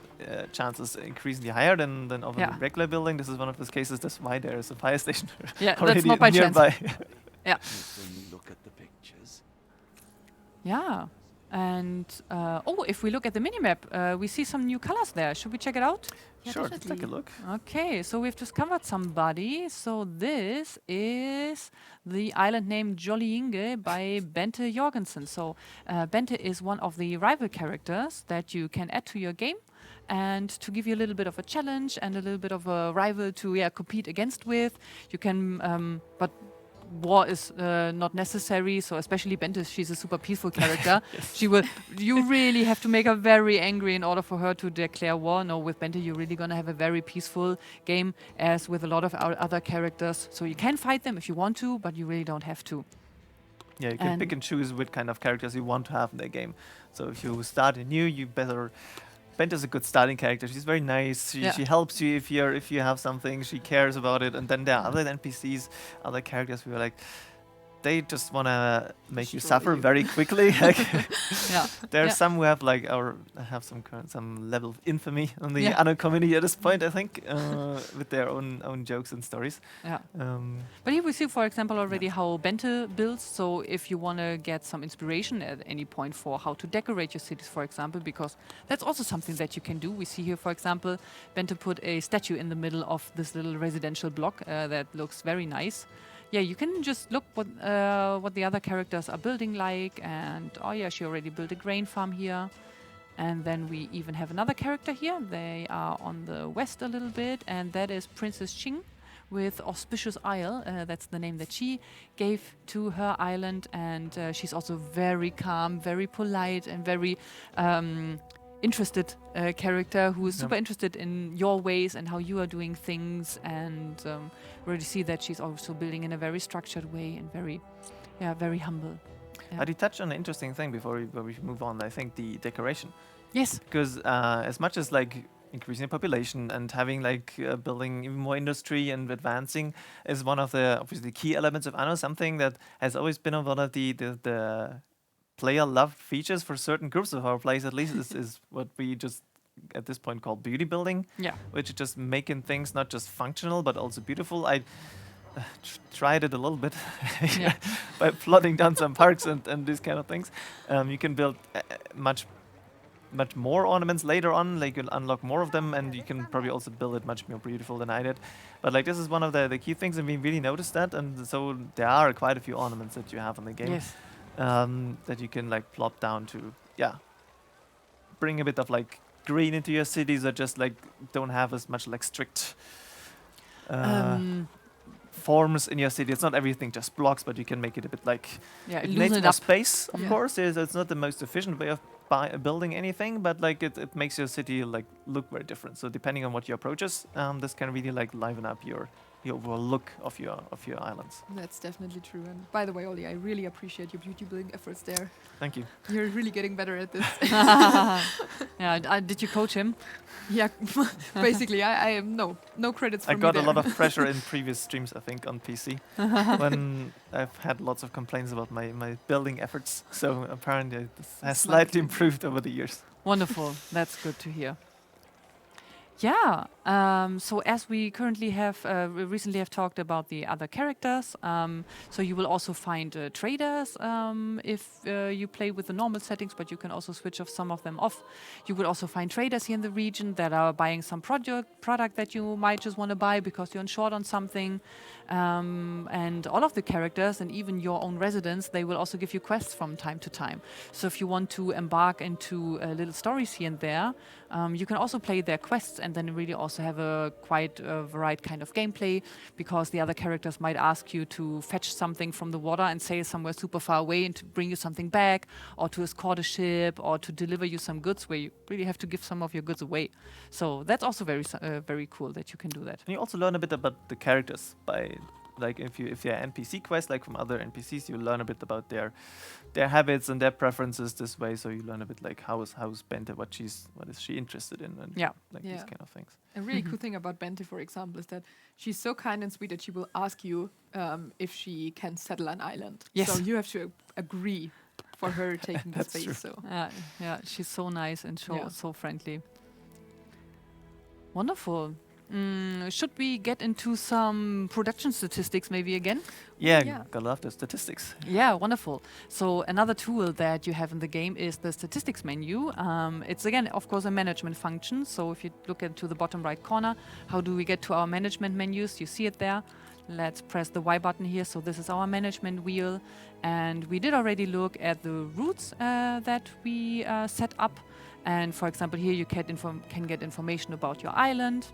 [SPEAKER 3] chances increasingly higher than of a regular building. This is one of those cases. That's why there is a fire station
[SPEAKER 4] Yeah,
[SPEAKER 3] already
[SPEAKER 4] that's not by chance.
[SPEAKER 3] nearby.
[SPEAKER 4] Yeah.
[SPEAKER 6] When we look at the pictures.
[SPEAKER 4] Yeah. And if we look at the minimap, we see some new colors there. Should we check it out?
[SPEAKER 5] Yeah,
[SPEAKER 3] Sure, let's take a
[SPEAKER 5] definitely.
[SPEAKER 3] look.
[SPEAKER 4] Okay, so we've discovered somebody. So this is the island named Jollyinge by Bente Jorgensen. So Bente is one of the rival characters that you can add to your game, and to give you a little bit of a challenge and a little bit of a rival to compete against with. You can, but war is not necessary. So especially Bente, she's a super peaceful character. She will. You really have to make her very angry in order for her to declare war. No, with Bente, you're really gonna have a very peaceful game, as with a lot of our other characters. So you can fight them if you want to, but you really don't have to.
[SPEAKER 3] Yeah, you can pick and choose what kind of characters you want to have in the game. So if you start anew, you better. Bente's a good starting character. She's very nice. She helps you if you have something. She cares about it. And then there are other NPCs, other characters who are like, they just want to make you suffer very quickly. Like,
[SPEAKER 4] Yeah.
[SPEAKER 3] there are
[SPEAKER 4] Yeah.
[SPEAKER 3] some who have like have some level of infamy on the
[SPEAKER 4] Yeah.
[SPEAKER 3] Anno community at this point, I think, with their own jokes and stories.
[SPEAKER 4] Yeah.
[SPEAKER 3] Um,
[SPEAKER 4] But here we see, for example, already how Bente builds. So if you want to get some inspiration at any point for how to decorate your cities, for example, because that's also something that you can do. We see here, for example, Bente put a statue in the middle of this little residential block that looks very nice. Yeah, you can just look what the other characters are building like, and she already built a grain farm here. And then we even have another character here. They are on the west a little bit, and that is Princess Qing with Auspicious Isle. That's the name that she gave to her island, and she's also very calm, very polite, and very interested character who is super interested in your ways and how you are doing things, and we already see that she's also building in a very structured way and very humble. Yeah.
[SPEAKER 3] But you touched on an interesting thing before we move on. I think the decoration.
[SPEAKER 4] Yes.
[SPEAKER 3] Because as much as like increasing population and having like building even more industry and advancing is one of the obviously key elements of Anno, something that has always been one of the player loved features for certain groups of our players, at least, is what we just at this point call beauty building.
[SPEAKER 4] Yeah.
[SPEAKER 3] Which is just making things not just functional but also beautiful. I tried it a little bit by plotting down some parks and these kind of things. You can build much much more ornaments later on. Like you'll unlock more of them, and you can probably also build it much more beautiful than I did. But like this is one of the key things, and we really noticed that. And so there are quite a few ornaments that you have in the game
[SPEAKER 4] Yes.
[SPEAKER 3] that you can like plop down to, bring a bit of like green into your cities, that just like don't have as much like strict forms in your city. It's not everything just blocks, but you can make it a bit like
[SPEAKER 4] Yeah,
[SPEAKER 3] it
[SPEAKER 4] loosen
[SPEAKER 3] needs
[SPEAKER 4] it
[SPEAKER 3] more
[SPEAKER 4] up.
[SPEAKER 3] space, of
[SPEAKER 5] Yeah.
[SPEAKER 3] course. It's not the most efficient way of building anything, but like it makes your city like look very different. So depending on what your approach is, this can really like liven up your overall look of your islands.
[SPEAKER 5] That's definitely true. And by the way, Oli, I really appreciate your beauty building efforts there.
[SPEAKER 3] Thank you.
[SPEAKER 5] You're really getting better at this.
[SPEAKER 4] Yeah, did you coach him?
[SPEAKER 5] Yeah, basically, I am no credits for
[SPEAKER 3] I
[SPEAKER 5] me
[SPEAKER 3] got a
[SPEAKER 5] there.
[SPEAKER 3] lot of pressure in previous streams, I think, on PC when I've had lots of complaints about my building efforts. So apparently this has slightly improved over the years.
[SPEAKER 4] Wonderful. That's good to hear. Yeah. So as we currently have, we recently have talked about the other characters. So you will also find traders if you play with the normal settings, but you can also switch off some of them off. You will also find traders here in the region that are buying some product that you might just want to buy because you're in short on something. And all of the characters and even your own residents, they will also give you quests from time to time. So if you want to embark into little stories here and there, you can also play their quests and then really also have a quite varied kind of gameplay, because the other characters might ask you to fetch something from the water and sail somewhere super far away and to bring you something back, or to escort a ship, or to deliver you some goods where you really have to give some of your goods away. So that's also very cool that you can do that.
[SPEAKER 3] And you also learn a bit about the characters by, like, if you're NPC quests, like from other NPCs, you learn a bit about their habits and their preferences this way. So you learn a bit like how is Bente, what is she interested in, and
[SPEAKER 4] Yeah.
[SPEAKER 3] like
[SPEAKER 5] Yeah.
[SPEAKER 3] these kind of things.
[SPEAKER 5] A really cool thing about Bente, for example, is that she's so kind and sweet that she will ask you if she can settle an island.
[SPEAKER 4] Yes.
[SPEAKER 5] So you have to agree for her taking the
[SPEAKER 3] That's
[SPEAKER 5] space.
[SPEAKER 3] true.
[SPEAKER 5] So
[SPEAKER 4] Yeah, she's so nice and
[SPEAKER 5] Yeah.
[SPEAKER 4] so friendly. Wonderful. Should we get into some production statistics maybe again?
[SPEAKER 3] Yeah,
[SPEAKER 5] Yeah.
[SPEAKER 3] gotta love the statistics.
[SPEAKER 4] Yeah, wonderful. So another tool that you have in the game is the statistics menu. It's again, of course, a management function. So if you look into the bottom right corner, how do we get to our management menus? You see it there. Let's press the Y button here. So this is our management wheel. And we did already look at the routes that we set up. And for example, here you can get information about your island.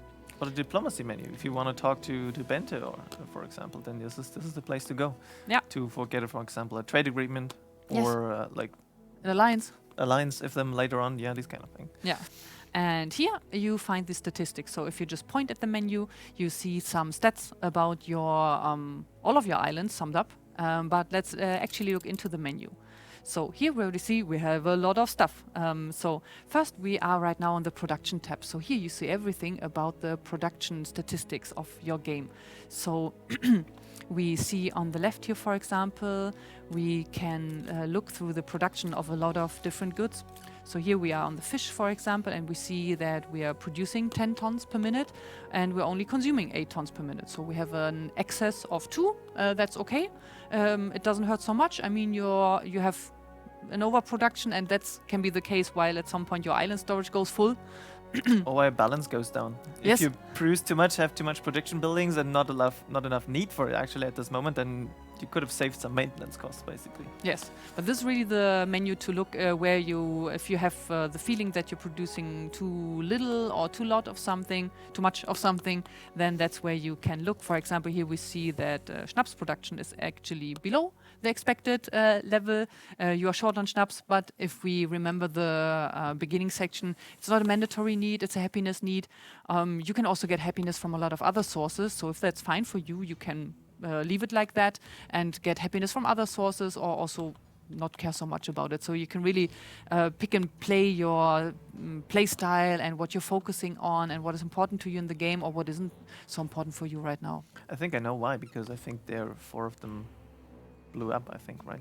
[SPEAKER 3] Or the diplomacy menu. If you want to talk to Bente, or for example, then this is the place to go.
[SPEAKER 4] Yeah.
[SPEAKER 3] To forget, for example, a trade agreement
[SPEAKER 4] Yes.
[SPEAKER 3] or like
[SPEAKER 4] An alliance.
[SPEAKER 3] alliance with them later on. Yeah, this kind of thing.
[SPEAKER 4] Yeah. And here you find the statistics. So if you just point at the menu, you see some stats about your all of your islands summed up. But let's actually look into the menu. So here we already see we have a lot of stuff. So first we are right now on the production tab. So here you see everything about the production statistics of your game. So we see on the left here, for example, we can look through the production of a lot of different goods. So here we are on the fish, for example, and we see that we are producing 10 tons per minute and we're only consuming 8 tons per minute. So we have an excess of 2. That's okay. It doesn't hurt so much. I mean, you have an overproduction, and that can be the case while at some point your island storage goes full.
[SPEAKER 3] Or why balance goes down.
[SPEAKER 4] Yes.
[SPEAKER 3] If you produce too much, have too much production buildings, and not enough need for it actually at this moment, then you could have saved some maintenance costs basically.
[SPEAKER 4] Yes, but this is really the menu to look where if you have the feeling that you're producing too little or too much of something, then that's where you can look. For example, here we see that schnapps production is actually below the expected level. You are short on schnapps, but if we remember the beginning section, it's not a mandatory need, it's a happiness need. You can also get happiness from a lot of other sources, so if that's fine for you, you can leave it like that and get happiness from other sources, or also not care so much about it. So you can really pick and play your play style and what you're focusing on and what is important to you in the game or what isn't so important for you right now.
[SPEAKER 3] I think I know why, because I think 4 of them blew up, I think, right?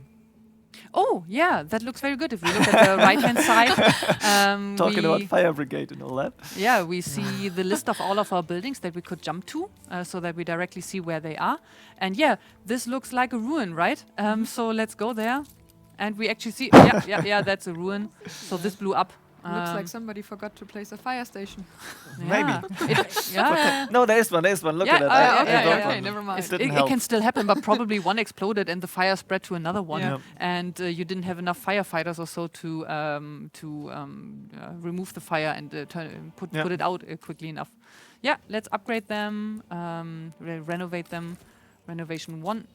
[SPEAKER 4] Oh, yeah, that looks very good. If we look at the right-hand side,
[SPEAKER 3] Talking about fire brigade and all that.
[SPEAKER 4] yeah, we see the list of all of our buildings that we could jump to, so that we directly see where they are. And yeah, this looks like a ruin, right? So let's go there. And we actually see, yeah, that's a ruin. So this blew up
[SPEAKER 5] Looks like somebody forgot to place a fire station.
[SPEAKER 3] Maybe.
[SPEAKER 4] Yeah.
[SPEAKER 3] No, there is one. There is one. Look
[SPEAKER 4] Yeah,
[SPEAKER 3] at it.
[SPEAKER 4] okay,
[SPEAKER 3] broke
[SPEAKER 4] okay,
[SPEAKER 3] one.
[SPEAKER 5] never mind.
[SPEAKER 3] It didn't
[SPEAKER 4] It
[SPEAKER 3] help.
[SPEAKER 4] can still happen, but probably one exploded and the fire spread to another one,
[SPEAKER 3] Yeah.
[SPEAKER 4] and you didn't have enough firefighters or so to remove the fire and put it out quickly enough. Yeah, let's upgrade them, renovate them. Renovation 1,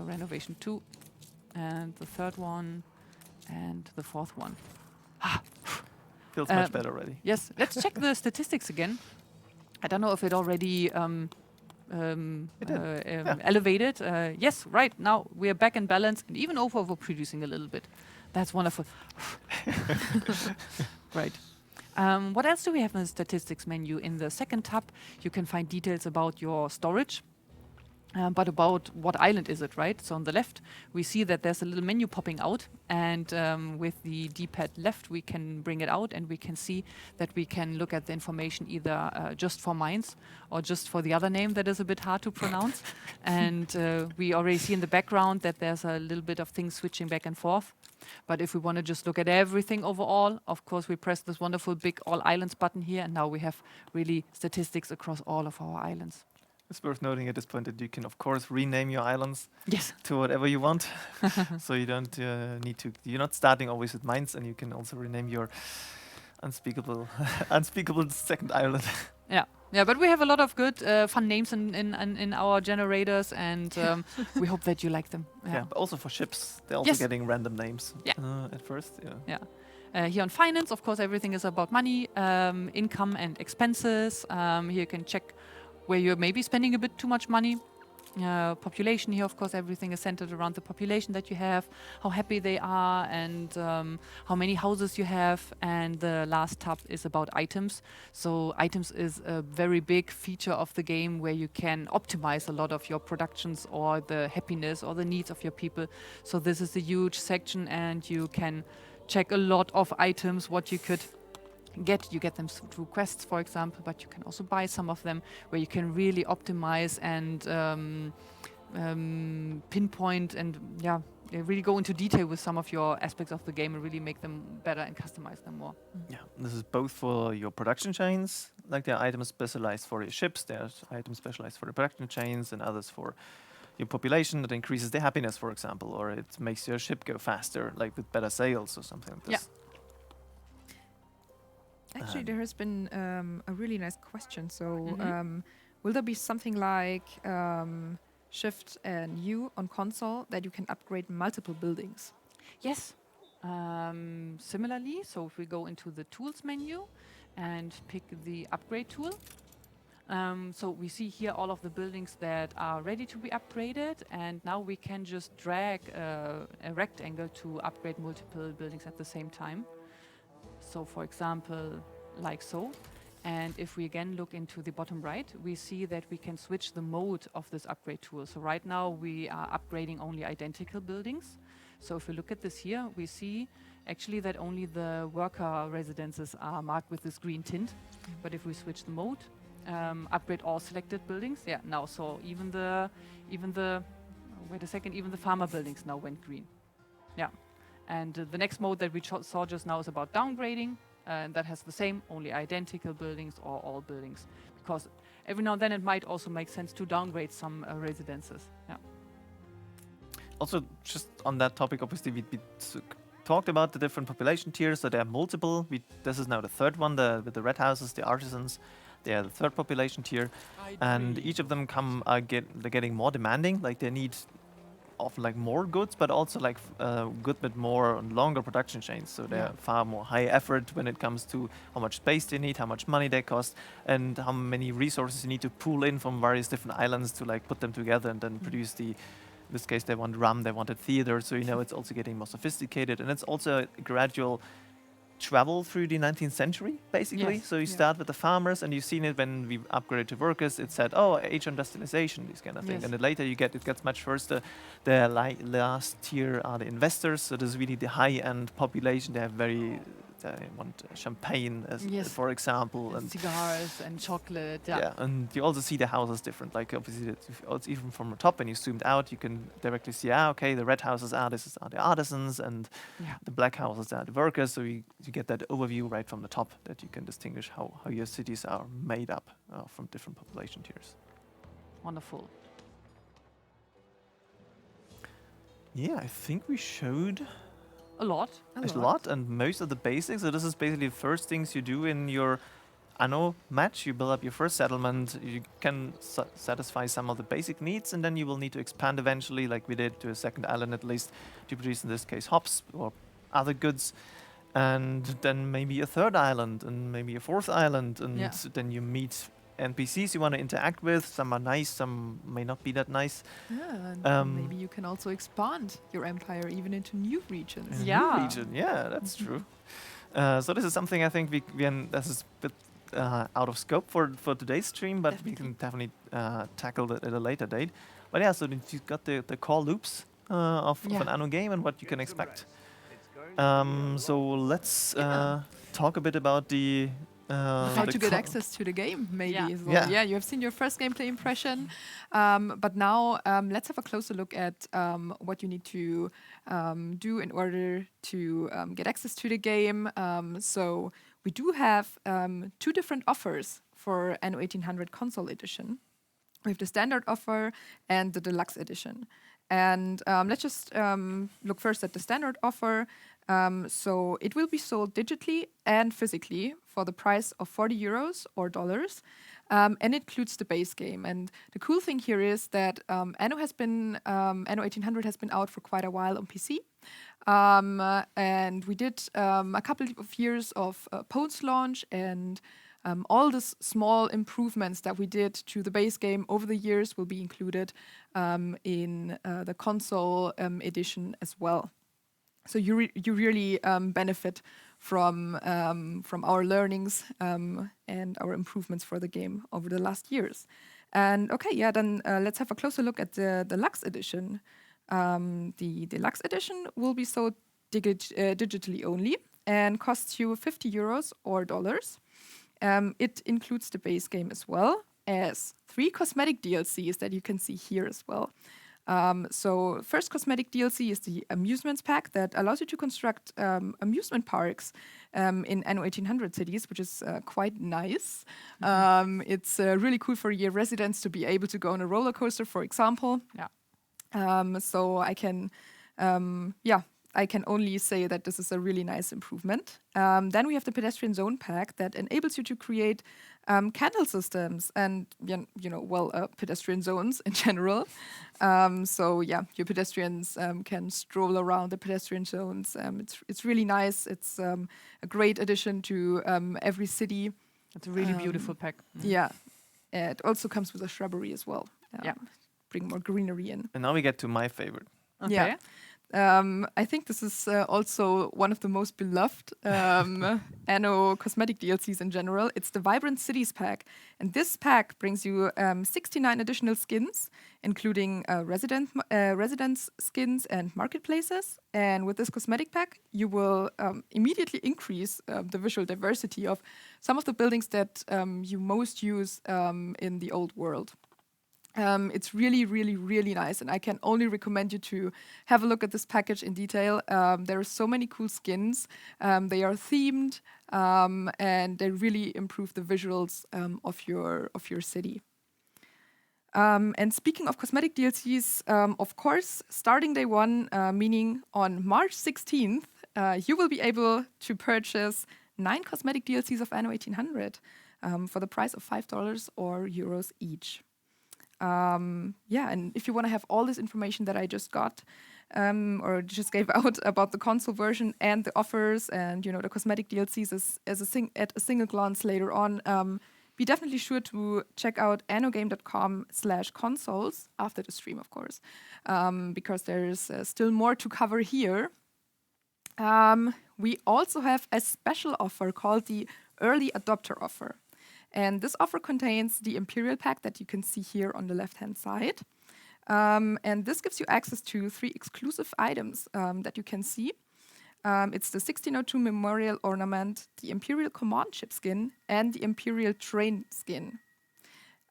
[SPEAKER 4] renovation 2, and the third one, and the fourth one.
[SPEAKER 3] Feels much better already.
[SPEAKER 4] Yes, let's check the statistics again. I don't know if it already elevated. Yes, right, now we are back in balance and even overproducing a little bit. That's wonderful. Right. What else do we have in the statistics menu? In the second tab, you can find details about your storage. But about what island is it, right? So on the left, we see that there's a little menu popping out, and with the D-pad left, we can bring it out, and we can see that we can look at the information either just for mines or just for the other name that is a bit hard to pronounce. And we already see in the background that there's a little bit of things switching back and forth. But if we want to just look at everything overall, of course, we press this wonderful big All Islands button here, and now we have really statistics across all of our islands.
[SPEAKER 3] It's worth noting at this point that you can, of course, rename your islands
[SPEAKER 4] Yes.
[SPEAKER 3] to whatever you want. So you don't need to. You're not starting always with mines, and you can also rename your unspeakable second island.
[SPEAKER 4] Yeah, but we have a lot of good, fun names in our generators, and we hope that you like them.
[SPEAKER 3] Yeah, but also for ships, they're also
[SPEAKER 4] Yes.
[SPEAKER 3] getting random names.
[SPEAKER 4] Yeah.
[SPEAKER 3] At first, yeah.
[SPEAKER 4] Here on finance, of course, everything is about money, income and expenses. Here you can check where you're maybe spending a bit too much money. Population here, of course, everything is centered around the population that you have, how happy they are, and how many houses you have. And the last tab is about items. So items is a very big feature of the game where you can optimize a lot of your productions or the happiness or the needs of your people. So this is a huge section, and you can check a lot of items, what you could get. You get them through quests, for example, but you can also buy some of them where you can really optimize and pinpoint and really go into detail with some of your aspects of the game and really make them better and customize them more.
[SPEAKER 3] Yeah, this is both for your production chains, like there are items specialized for your ships, there's items specialized for the production chains, and others for your population that increases their happiness, for example, or it makes your ship go faster, like with better sails or something like this.
[SPEAKER 5] Actually, there has been a really nice question. So,
[SPEAKER 4] Mhm.
[SPEAKER 5] will there be something like Shift and U on console that you can upgrade multiple buildings?
[SPEAKER 4] Yes. Similarly, so if we go into the tools menu and pick the upgrade tool, so we see here all of the buildings that are ready to be upgraded, and now we can just drag a rectangle to upgrade multiple buildings at the same time. So for example, like so. And if we again look into the bottom right, we see that we can switch the mode of this upgrade tool. So right now we are upgrading only identical buildings. So if we look at this here, we see actually that only the worker residences are marked with this green tint. But if we switch the mode, upgrade all selected buildings, now so even the wait a second, even the farmer buildings now went green. Yeah. And the next mode that we saw just now is about downgrading, and that has the same, only identical buildings or all buildings. Because every now and then it might also make sense to downgrade some residences. Yeah.
[SPEAKER 3] Also, just on that topic, obviously, we talked about the different population tiers, so there are multiple. This is now the third one, with the red houses, the artisans. They are the third population tier, and each of them they're getting more demanding. Like they need often like more goods, but also like good bit more and longer production chains. So they're far more high effort when it comes to how much space they need, how much money they cost, and how many resources you need to pull in from various different islands to like put them together and then produce the. In this case, they want rum, they wanted theater. So it's also getting more sophisticated, and it's also a gradual travel through the 19th century, basically.
[SPEAKER 4] Yes,
[SPEAKER 3] So you start with the farmers, and you've seen it when we upgraded to workers. It said, age industrialization, these kind of things.
[SPEAKER 4] Yes.
[SPEAKER 3] And then later it gets much worse. The last tier are the investors. So this is really the high-end population. They they want champagne, as
[SPEAKER 4] Yes.
[SPEAKER 3] for example, and
[SPEAKER 4] cigars and chocolate.
[SPEAKER 3] yeah, and you also see the houses different. Like obviously, it's even from the top when you zoomed out, you can directly see, okay, the red houses are the artisans, and
[SPEAKER 4] Yeah.
[SPEAKER 3] the black houses are the workers. So you get that overview right from the top, that you can distinguish how your cities are made up from different population tiers.
[SPEAKER 4] Wonderful.
[SPEAKER 3] Yeah, I think we showed
[SPEAKER 4] A lot.
[SPEAKER 3] a lot and most of the basics. So this is basically the first things you do in your Anno match. You build up your first settlement. You can satisfy some of the basic needs, and then you will need to expand eventually, like we did, to a second island at least, to produce, in this case, hops or other goods. And then maybe a third island, and maybe a fourth island, and
[SPEAKER 4] Yeah.
[SPEAKER 3] then you meet NPCs you want to interact with. Some are nice, some may not be that nice.
[SPEAKER 5] Yeah, and
[SPEAKER 3] Um,
[SPEAKER 5] maybe you can also expand your empire even into new regions.
[SPEAKER 3] In a new
[SPEAKER 4] Yeah.
[SPEAKER 3] region. Yeah, that's true. So this is something I think this is a bit out of scope for today's stream, but we can definitely tackle it at a later date. But yeah, so you've got the core loops of an Anno game and what you can expect. So let's talk a bit about the
[SPEAKER 5] How to get access to the game, maybe
[SPEAKER 4] Yeah.
[SPEAKER 5] as well.
[SPEAKER 3] Yeah.
[SPEAKER 5] Yeah, you have seen your first gameplay impression, but now let's have a closer look at what you need to do in order to get access to the game. So we do have two different offers for Anno 1800 Console Edition. We have the standard offer and the deluxe edition. And let's just look first at the standard offer. So it will be sold digitally and physically for the price of 40 euros or dollars, and it includes the base game. And the cool thing here is that Anno 1800 has been out for quite a while on PC. And we did a couple of years of post-launch and all the small improvements that we did to the base game over the years will be included in the console edition as well. So you really benefit from our learnings and our improvements for the game over the last years. And okay, yeah, then let's have a closer look at the deluxe edition. The deluxe edition will be sold digitally only and costs you 50 euros or dollars. It includes the base game as well as 3 cosmetic DLCs that you can see here as well. So first cosmetic DLC is the amusements pack that allows you to construct amusement parks in Anno 1800 cities, which is quite nice. It's really cool for your residents to be able to go on a roller coaster, for example.
[SPEAKER 4] Yeah.
[SPEAKER 5] So I can only say that this is a really nice improvement. Then we have the pedestrian zone pack that enables you to create candle systems and pedestrian zones in general. So yeah, your pedestrians can stroll around the pedestrian zones. It's really nice. It's a great addition to every city.
[SPEAKER 4] It's a really beautiful pack.
[SPEAKER 5] Yeah, it also comes with a shrubbery as well.
[SPEAKER 4] Yeah.
[SPEAKER 5] Bring more greenery in.
[SPEAKER 3] And now we get to my favorite.
[SPEAKER 4] Okay.
[SPEAKER 5] Yeah. I think this is also one of the most beloved Anno cosmetic DLCs in general. It's the Vibrant Cities pack. And this pack brings you 69 additional skins, including residence skins and marketplaces. And with this cosmetic pack, you will immediately increase the visual diversity of some of the buildings that you most use in the old world. It's really, really, really nice, and I can only recommend you to have a look at this package in detail. There are so many cool skins. They are themed, and they really improve the visuals of your city. And speaking of cosmetic DLCs, of course, starting day one, meaning on March 16th, you will be able to purchase 9 cosmetic DLCs of Anno 1800 for the price of $5 or euros each. And if you want to have all this information that I just got or just gave out about the console version and the offers and the cosmetic DLCs at a single glance later on, be definitely sure to check out annogame.com/consoles after the stream, of course, because there's still more to cover here. We also have a special offer called the Early Adopter Offer. And this offer contains the Imperial Pack that you can see here on the left-hand side. And this gives you access to 3 exclusive items that you can see. It's the 1602 Memorial Ornament, the Imperial Command Ship skin, and the Imperial Train skin.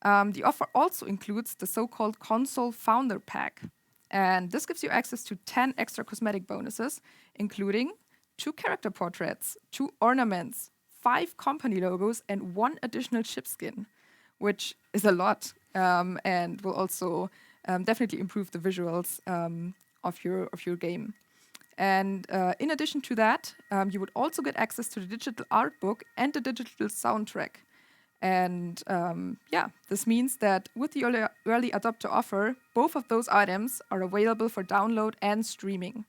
[SPEAKER 5] The offer also includes the so-called Console Founder Pack. And this gives you access to 10 extra cosmetic bonuses, including 2 character portraits, 2 ornaments, 5 company logos, and 1 additional ship skin, which is a lot, and will also definitely improve the visuals of your game. And in addition to that, you would also get access to the digital art book and the digital soundtrack. And this means that with the early adopter offer, both of those items are available for download and streaming.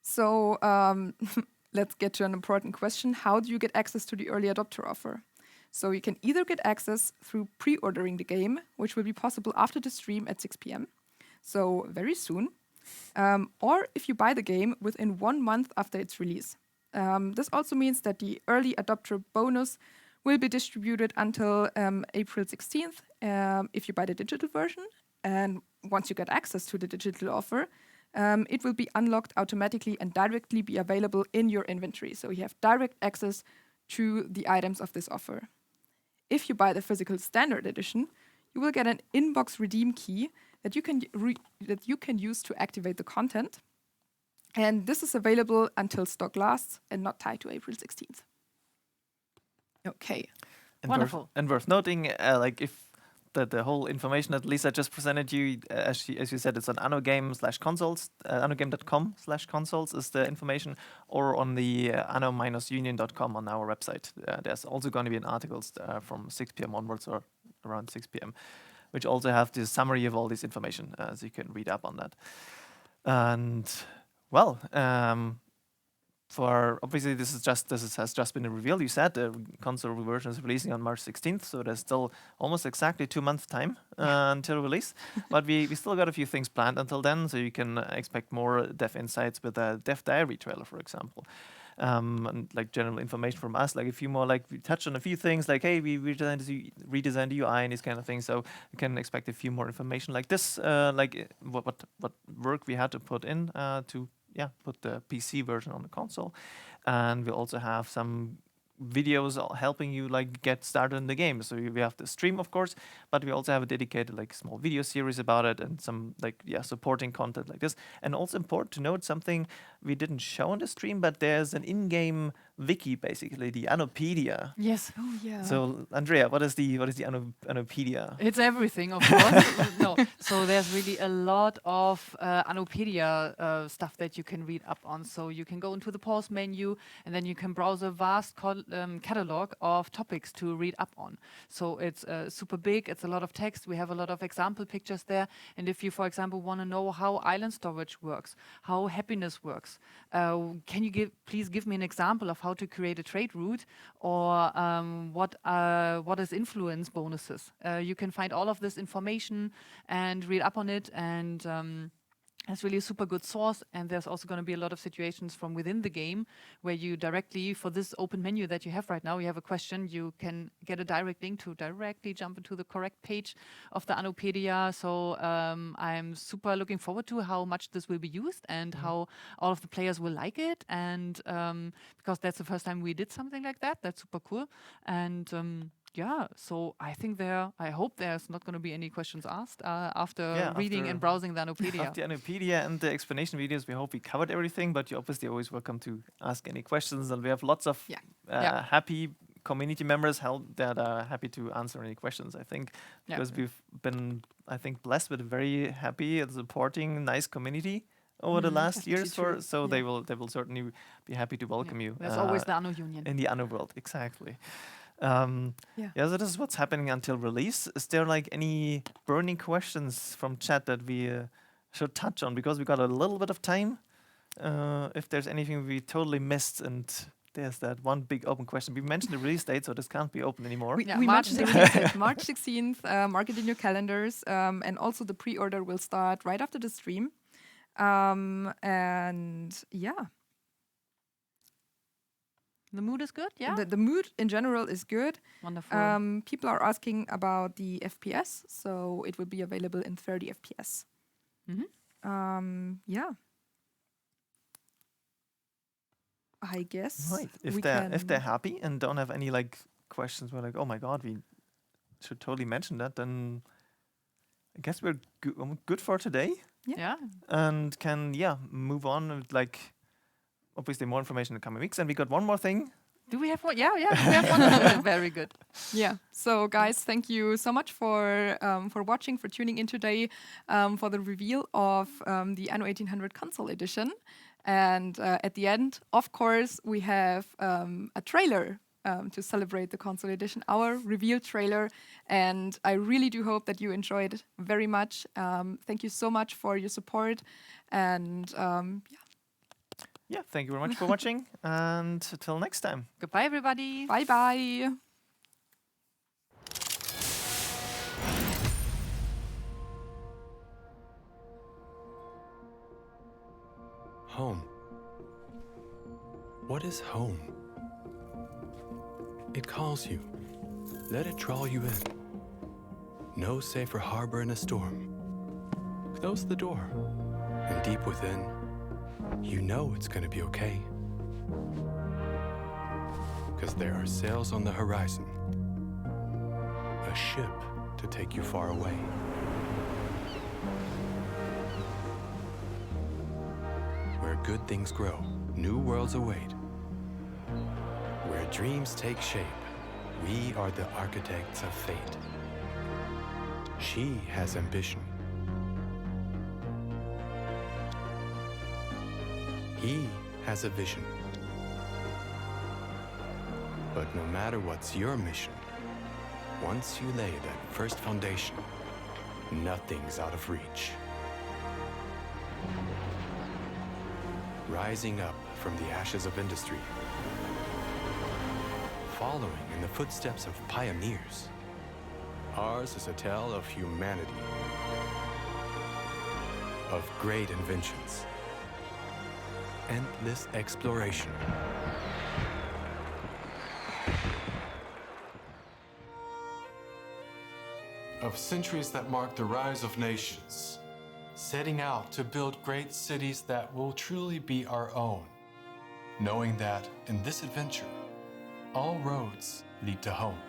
[SPEAKER 5] So let's get to an important question. How do you get access to the early adopter offer? So you can either get access through pre-ordering the game, which will be possible after the stream at 6 p.m., so very soon, or if you buy the game within 1 month after its release. This also means that the early adopter bonus will be distributed until April 16th if you buy the digital version. And once you get access to the digital offer, it will be unlocked automatically and directly be available in your inventory. So you have direct access to the items of this offer. If you buy the physical standard edition, you will get an inbox redeem key that you can use to activate the content. And this is available until stock lasts and not tied to April 16th. Okay.
[SPEAKER 3] And
[SPEAKER 4] Wonderful.
[SPEAKER 3] Worth noting, like if the whole information that Lisa just presented you, as you said, it's on annogame/consoles, annogame.com/consoles is the information, or on the anno-union.com on our website. There's also going to be an article from 6 p.m. onwards, or around 6 p.m., which also have the summary of all this information, so you can read up on that. And well, for obviously this has just been revealed. You said the console version is releasing on March 16th, so there's still almost exactly 2 months time until release. But we still got a few things planned until then, so you can expect more dev insights with a dev diary trailer, for example. And like general information from us, like a few more, like we touched on a few things, like hey, we redesigned the UI and these kind of things. So you can expect a few more information like this, like what work we had to put in to put the PC version on the console. And we also have some videos helping you like get started in the game. So we have the stream, of course, but we also have a dedicated like small video series about it and some like supporting content like this. And also important to note something we didn't show on the stream, but there's an in-game wiki, basically the Annopedia.
[SPEAKER 4] Yes.
[SPEAKER 5] Oh yeah.
[SPEAKER 3] So Andrea, what is the Annopedia?
[SPEAKER 4] It's everything, of course. No, so there's really a lot of Annopedia stuff that you can read up on. So you can go into the pause menu, and then you can browse a vast catalog of topics to read up on. So it's super big. It's a lot of text. We have a lot of example pictures there. And if you, for example, want to know how island storage works, how happiness works, can you please give me an example of how to create a trade route, or what is influence bonuses? You can find all of this information and read up on it, and it's really a super good source. And there's also going to be a lot of situations from within the game where you directly, for this open menu that you have right now, you have a question, you can get a direct link to directly jump into the correct page of the Annopedia. So I'm super looking forward to how much this will be used and how all of the players will like it. And because that's the first time we did something like that, that's super cool. And so I hope there's not going to be any questions asked after reading and browsing the Annopedia.
[SPEAKER 3] After the Annopedia and the explanation videos, we hope we covered everything, but you're obviously always welcome to ask any questions, and we have lots of happy community members that are happy to answer any questions, I think, because we've been, I think, blessed with a very happy and supporting, nice community over the last years, so they will certainly be happy to welcome you.
[SPEAKER 4] There's always the Anno Union.
[SPEAKER 3] In the Anno world, exactly. So this is what's happening until release. Is there like any burning questions from chat that we should touch on, because we got a little bit of time? If there's anything we totally missed, and there's that one big open question. We mentioned the release date, so this can't be open anymore.
[SPEAKER 5] We mentioned the release date, March 16th. Mark it in your calendars, and also the pre-order will start right after the stream.
[SPEAKER 4] The mood is good, yeah?
[SPEAKER 5] The mood in general is good.
[SPEAKER 4] Wonderful.
[SPEAKER 5] People are asking about the FPS, so it will be available in 30 FPS.
[SPEAKER 4] Mm-hmm.
[SPEAKER 5] I guess.
[SPEAKER 3] Right. If
[SPEAKER 5] we
[SPEAKER 3] they're happy and don't have any like questions, we're like, oh my god, we should totally mention that. Then I guess we're good for today,
[SPEAKER 4] Yeah.
[SPEAKER 3] and can move on with like obviously more information in the coming weeks. And we got one more thing.
[SPEAKER 4] Do we have one? Yeah, yeah. We have one. Very good.
[SPEAKER 5] Yeah. So, guys, thank you so much for watching, for tuning in today, for the reveal of the Anno 1800 Console Edition. And at the end, of course, we have a trailer to celebrate the Console Edition, our reveal trailer. And I really do hope that you enjoyed it very much. Thank you so much for your support. And
[SPEAKER 3] Yeah, thank you very much for watching, and until next time.
[SPEAKER 4] Goodbye, everybody.
[SPEAKER 5] bye bye.
[SPEAKER 7] Home. What is home? It calls you. Let it draw you in. No safer harbor in a storm. Close the door. And deep within, you know it's gonna be okay. 'Cause there are sails on the horizon. A ship to take you far away. Where good things grow, new worlds await. Where dreams take shape, we are the architects of fate. She has ambition. He has a vision. But no matter what's your mission, once you lay that first foundation, nothing's out of reach. Rising up from the ashes of industry, following in the footsteps of pioneers, ours is a tale of humanity, of great inventions, endless exploration. Of centuries that mark the rise of nations, setting out to build great cities that will truly be our own, knowing that in this adventure, all roads lead to home.